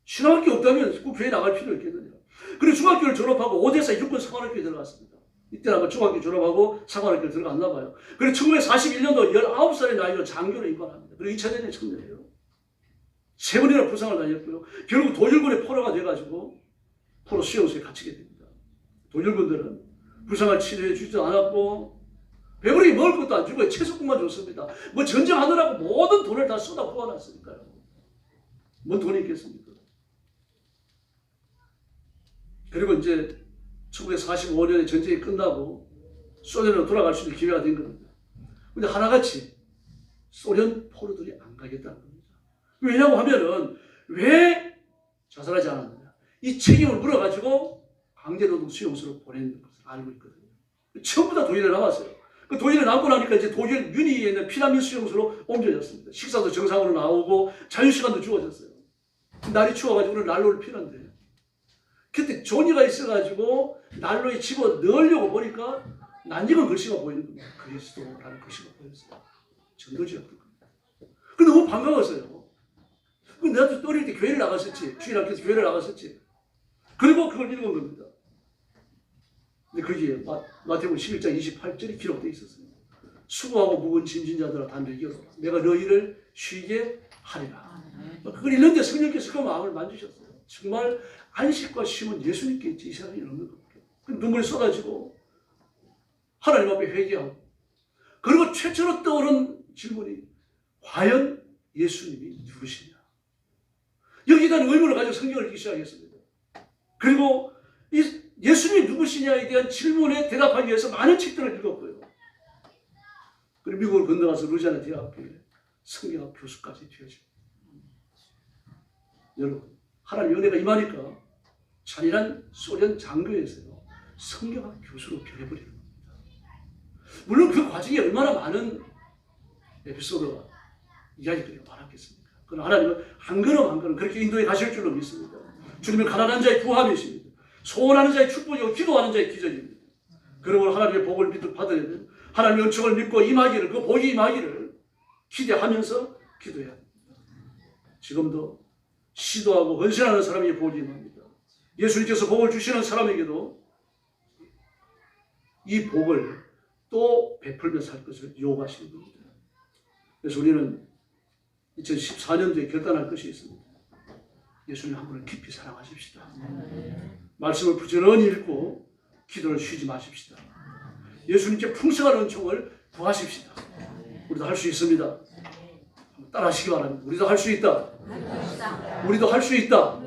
신학교 없다면 꼭 교회 나갈 필요 있겠느냐. 그리고 중학교를 졸업하고 오데사 육군 사관학교에 들어갔습니다. 이때는 아마 중학교 졸업하고 사관학교 들어갔나 봐요. 그리고 1941년도 19살의 나이로 장교로 입관합니다. 그리고 2000년에 청년이에요. 3번이나 부상을 당했고요. 결국 도일군의 포로가 돼가지고 포로 수용소에 갇히게 됩니다. 도일군들은 부상을 치료해 주지도 않았고 배부르게 먹을 것도 안 주고 채소국만 줬습니다. 뭐 전쟁하느라고 모든 돈을 다 쏟아 부어놨으니까요. 뭔 돈이 있겠습니까? 그리고 이제 1945년에 전쟁이 끝나고 소련으로 돌아갈 수 있는 기회가 된 겁니다. 근데 하나같이 소련 포로들이 안 가겠다는 겁니다. 왜냐고 하면은 왜 자살하지 않았느냐. 이 책임을 물어가지고 강제노동 수용소로 보내는 것을 알고 있거든요. 전부 다 독일에 남았어요. 그 독일에 남고 나니까 이제 독일 유니에 있는 피난민 수용소로 옮겨졌습니다. 식사도 정상으로 나오고 자유시간도 주어졌어요. 날이 추워가지고 난로를 피는데 그때 조니가 있어가지고 난로에 집어 넣으려고 보니까 낯익은 글씨가 보이는 겁니다. 그리스도라는 글씨가 보였어요. 전도지였던 겁니다. 그 너무 반가웠어요. 그 내가 어릴 때 교회를 나갔었지. 주일학교에서 교회를 나갔었지. 그리고 그걸 읽은 겁니다. 근데 거기에 마태복음 11장 28절이 기록되어 있었습니다. 수고하고 무거운 짐진 자들아 다 내게로 내가 너희를 쉬게 하리라. 그걸 읽는데 성령께서 그 마음을 만지셨어요. 정말 안식과 쉼은 예수님께 있지 이 세상에 없는 겁니다. 눈물이 쏟아지고 하나님 앞에 회개하고 그리고 최초로 떠오른 질문이 과연 예수님이 누구시냐. 여기에 대한 의문을 가지고 성경을 읽기 시작했습니다. 그리고 이 예수님이 누구시냐에 대한 질문에 대답하기 위해서 많은 책들을 읽었고요. 그리고 미국을 건너가서 루지아나 대학교에 성경학 교수까지 되어집니다. 여러분, 하나님 은혜가 임하니까 잔인한 소련 장교에서요 성경학 교수로 변해버리는 겁니다. 물론 그 과정에 얼마나 많은 에피소드가 이야기들이 많았겠습니까? 그러나 하나님은 한 걸음 한 걸음 그렇게 인도해 가실 줄로 믿습니다. 주님은 가난한 자의 구함이십니다. 소원하는 자의 축복이고 기도하는 자의 기적입니다. 그러므로 하나님의 복을 받으려면 하나님의 은총을 믿고 임하기를, 그 복이 임하기를 기대하면서 기도해야 합니다. 지금도 시도하고 헌신하는 사람이 복이 임합니다. 예수님께서 복을 주시는 사람에게도 이 복을 또 베풀며 살 것을 요구하시는 겁니다. 그래서 우리는 2014년도에 결단할 것이 있습니다. 예수님 한 분을 깊이 사랑하십시다. 말씀을 부지런히 읽고 기도를 쉬지 마십시다. 예수님께 풍성한 은총을 구하십시다. 우리도 할 수 있습니다. 따라 하시기 바랍니다. 우리도 할 수 있다. 우리도 할 수 있다.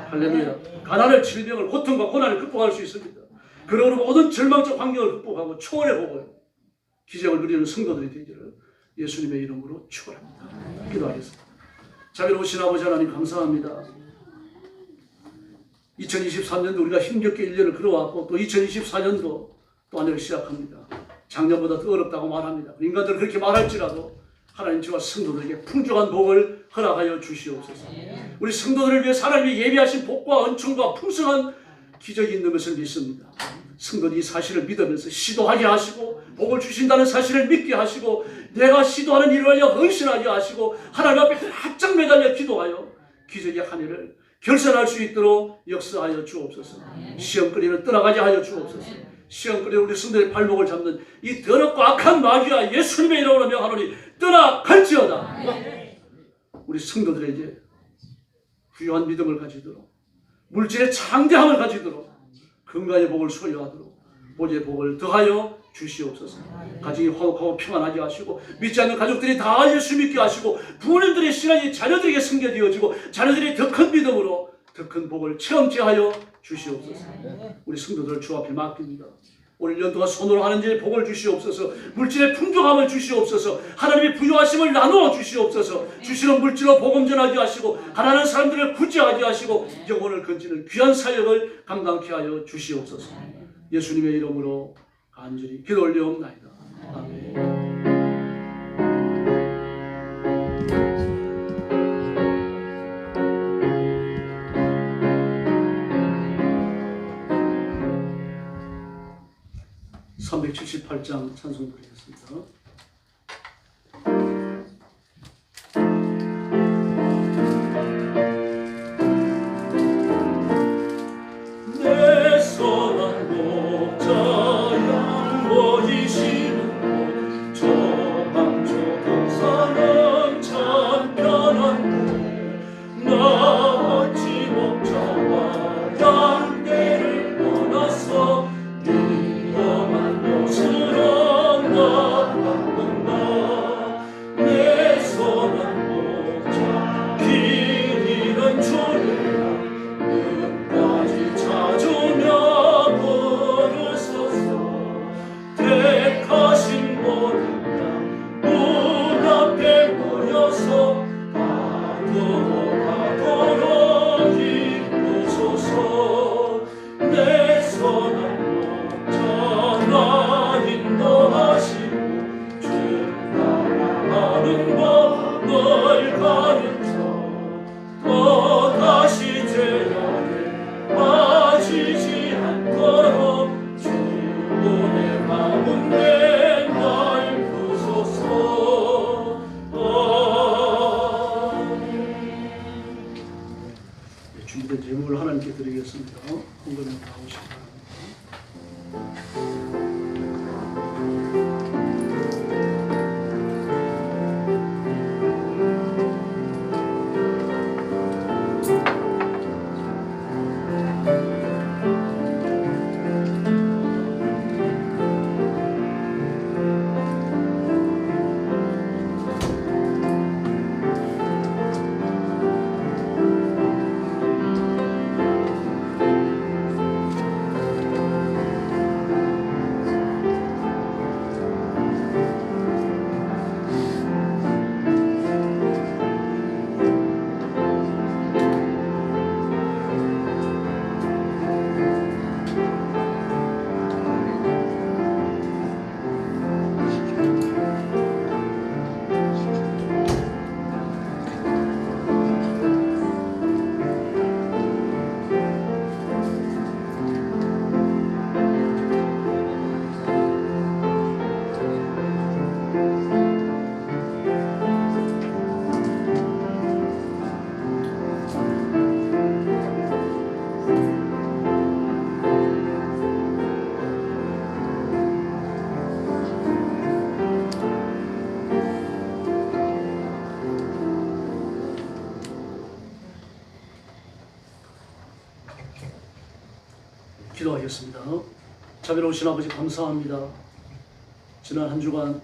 할렐루야. 가난을, 질병을, 고통과 고난을 극복할 수 있습니다. 그러므로 모든 절망적 환경을 극복하고 초월의 복을, 기적을 누리는 성도들이 되기를 예수님의 이름으로 축원합니다. 기도하겠습니다. 자비로우신 아버지 하나님 감사합니다. 2023년도 우리가 힘겹게 1년을 걸어왔고 또 2024년도 또 한 해를 시작합니다. 작년보다 더 어렵다고 말합니다. 인간들은 그렇게 말할지라도 하나님 저와 성도들에게 풍족한 복을 허락하여 주시옵소서. 우리 성도들을 위해 하나님이 예비하신 복과 은총과 풍성한 기적이 있는 것을 믿습니다. 성도들이 이 사실을 믿으면서 시도하게 하시고 복을 주신다는 사실을 믿게 하시고 내가 시도하는 일을 위하여 헌신하게 하시고 하나님 앞에 활짝 매달려 기도하여 기적의 한 해를 결산할 수 있도록 역사하여 주옵소서. 시험거리를 떠나가게 하여 주옵소서. 시험거리에 우리 성도의 발목을 잡는 이 더럽고 악한 마귀와 예수님의 이름으로 명하노니 떠나갈지어다. 우리 성도들에게 부유한 믿음을 가지도록 물질의 창대함을 가지도록 건강의 복을 소유하도록 복의 복을 더하여 주시옵소서. 가정이 화목하고 평안하게 하시고 믿지 않는 가족들이 다 예수 믿게 하시고 부모님들의 신앙이 자녀들에게 섬겨지어지고 자녀들이 더 큰 믿음으로 더 큰 복을 체험케 하여 주시옵소서. 우리 성도들을 주 앞에 맡깁니다. 오늘 연도가 손으로 하는 일에 복을 주시옵소서. 물질의 풍족함을 주시옵소서. 하나님의 부유하심을 나누어 주시옵소서. 주시는 물질로 복음 전하게 하시고 가난한 사람들을 구제하게 하시고 영혼을 건지는 귀한 사역을 감당케 하여 주시옵소서. 예수님의 이름으로 간절히 기도 올려옵나이다. 아멘. 378장 찬송 드리겠습니다. 내 선한 목자 제목을 하나님께 드리겠습니다. 헌금을 나오시기 바랍니다. 기도하겠습니다. 자비로우신 아버지 감사합니다. 지난 한 주간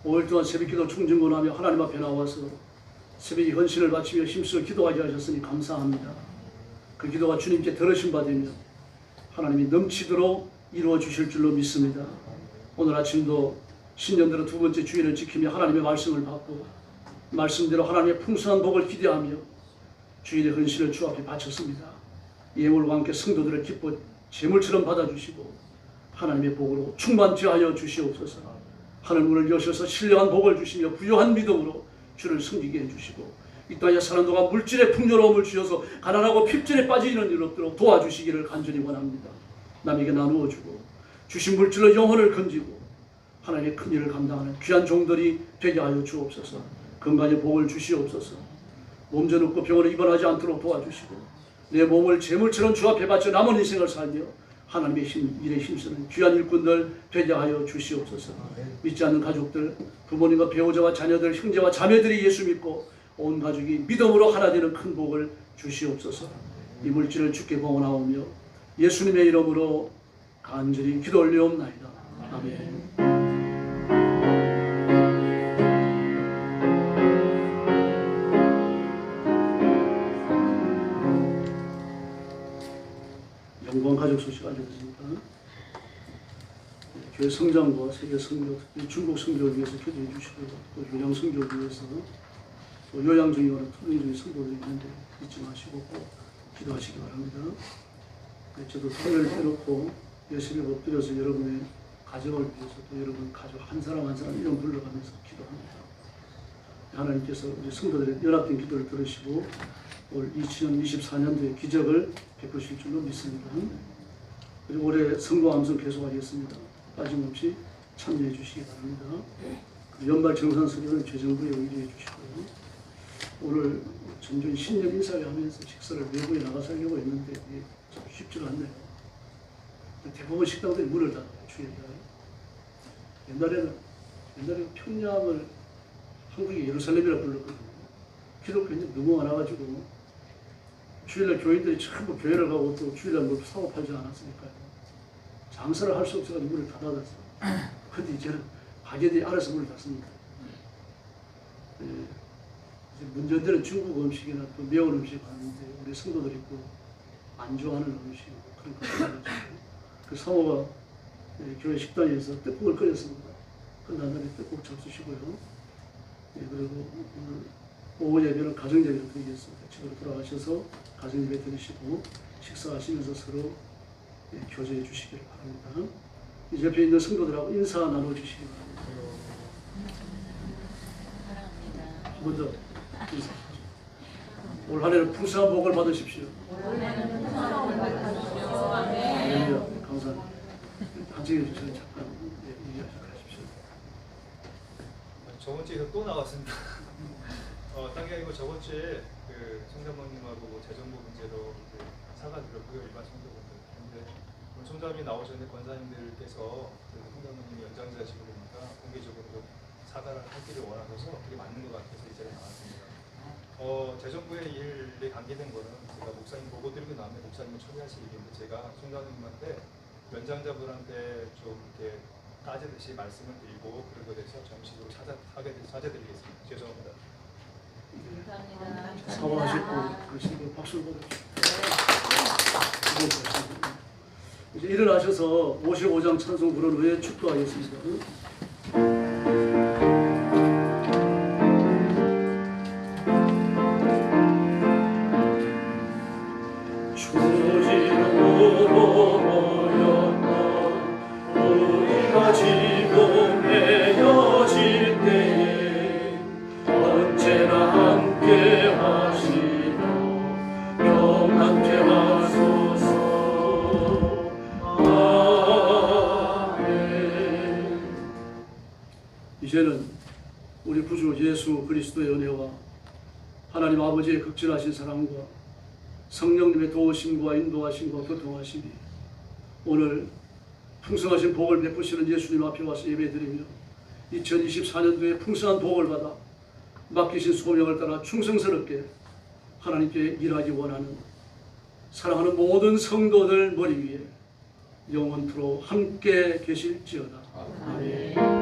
5일 동안 새벽기도 충진곤하며 하나님 앞에 나와서 새벽에 헌신을 바치며 힘써 기도하게 하셨으니 감사합니다. 그 기도가 주님께 들으심 받으며 하나님이 넘치도록 이루어 주실 줄로 믿습니다. 오늘 아침도 신년대로 두 번째 주일을 지키며 하나님의 말씀을 받고 말씀대로 하나님의 풍성한 복을 기대하며 주일의 헌신을 주 앞에 바쳤습니다. 예물과 함께 성도들을 기뻐 제물처럼 받아주시고 하나님의 복으로 충만케 하여 주시옵소서. 하늘 문을 여셔서 신령한 복을 주시며 부요한 믿음으로 주를 섬기게 해주시고 이 땅에 사는 동안 물질의 풍요로움을 주셔서 가난하고 핍진에 빠지는 일 없도록 도와주시기를 간절히 원합니다. 남에게 나누어 주고 주신 물질로 영혼을 건지고 하나님의 큰 일을 감당하는 귀한 종들이 되게 하여 주옵소서. 건강의 복을 주시옵소서. 몸져 눕고 병원에 입원하지 않도록 도와주시고 내 몸을 제물처럼 주 앞에 바쳐 남은 인생을 살며 하나님의 일에 힘쓰는 귀한 일꾼들 되게 하여 주시옵소서. 믿지 않는 가족들, 부모님과 배우자와 자녀들, 형제와 자매들이 예수 믿고 온 가족이 믿음으로 하나 되는 큰 복을 주시옵소서. 이 물질을 주께 봉헌하오며 예수님의 이름으로 간절히 기도 올리옵나이다. 아멘. 영광 가족 소식 알려드립니다. 교회 성장과 세계 성교, 특히 중국 성교를 위해서 기도해 주시고 또 요양 성교를 위해서 또 요양 중이거나 투병 중인 성도들이 있는데 잊지 마시고 꼭 기도하시기 바랍니다. 저도 토요일 빼놓고 예수를 엎드려서 여러분의 가정을 위해서 또 여러분 가족 한 사람 한 사람 이름 불러가면서 기도합니다. 하나님께서 우리 성도들의 연합된 기도를 들으시고 올 2024년도에 기적을 베푸실 줄로 믿습니다. 그리고 올해 성도 암송 계속하겠습니다. 빠짐없이 참여해 주시기 바랍니다. 연말 정산 수료는 재정부에 의뢰해 주시고요. 오늘 전전 신년 인사회 하면서 식사를 외부에 나가서 하려고 했는데 이게 좀 쉽지가 않네요. 대부분 식당들이 문을 닫아요. 주일날. 옛날에 평양을 한국이 예루살렘이라고 불렀거든요. 기독교인들이 너무 많아가지고 주일날 교인들이 전부 교회를 가고 또 주일날 뭐 사고 팔지 않았으니까요. 장사를 할 수 없어가지고 문을 닫아놨어요. 근데 이제는 가게들이 알아서 문을 닫습니다. 문제들은 중국 음식이나 또 매운 음식 하는데 우리 성도들이 또 안 좋아하는 음식 그런 거 가지고 그 사모가 교회 식당에서 떡국을 끓였습니다. 끝난 날에 떡국 잡수시고요. 그리고 오후 예배는 가정 예배를 드리겠습니다. 집으로 돌아가셔서 가정 예배 드리시고 식사하시면서 서로 교제해 주시기를 바랍니다. 이 옆에 있는 성도들하고 인사 나눠 주시기 바랍니다. 한 번 더 인사. 올 한해는 풍성한 복을 받으십시오. 네, 감사합니다. 한쪽에 주시면 잠깐 얘기하십시오. 저번 주에 또 나왔습니다. 딴 게 아니고 저번 주에 그 그 성자모님하고 재정부 문제로 이제 사과드렸고요. 일반 성도분들. 근데 오늘 총장님이 나오셨는데 권사님들께서 그 성자모님이 연장자시고 보니까 공개적으로 좀 사과를 하기를 원하셔서 그게 맞는 것 같아서 이 자리에 나왔습니다. 재정부의 일에 관계된 거는 제가 목사님 보고 드리고 나면 목사님을 처리하실 일인데 제가 총장님한테 연장자분한테 좀 이렇게 따지듯이 말씀을 드리고 그런 것에 대해서 정식으로 찾아드리겠습니다. 죄송합니다. 감사합니다. 사과하셨고 그러신 분 박수를 보내주십시오. 이제 일어나셔서 55장 찬송 부른 후에 축도하겠습니다. 우리가 지고 헤어질 때에 언제나 함께 하시며 평안케 하소서. 아멘. 이제는 우리 구주 예수 그리스도의 은혜와 하나님 아버지의 극진하신 사랑과 성령님의 도우심과 인도하심과 교통하심이 오늘 풍성하신 복을 베푸시는 예수님 앞에 와서 예배드리며 2024년도에 풍성한 복을 받아 맡기신 소명을 따라 충성스럽게 하나님께 일하기 원하는 사랑하는 모든 성도들 머리 위에 영원토록 함께 계실지어다. 아멘.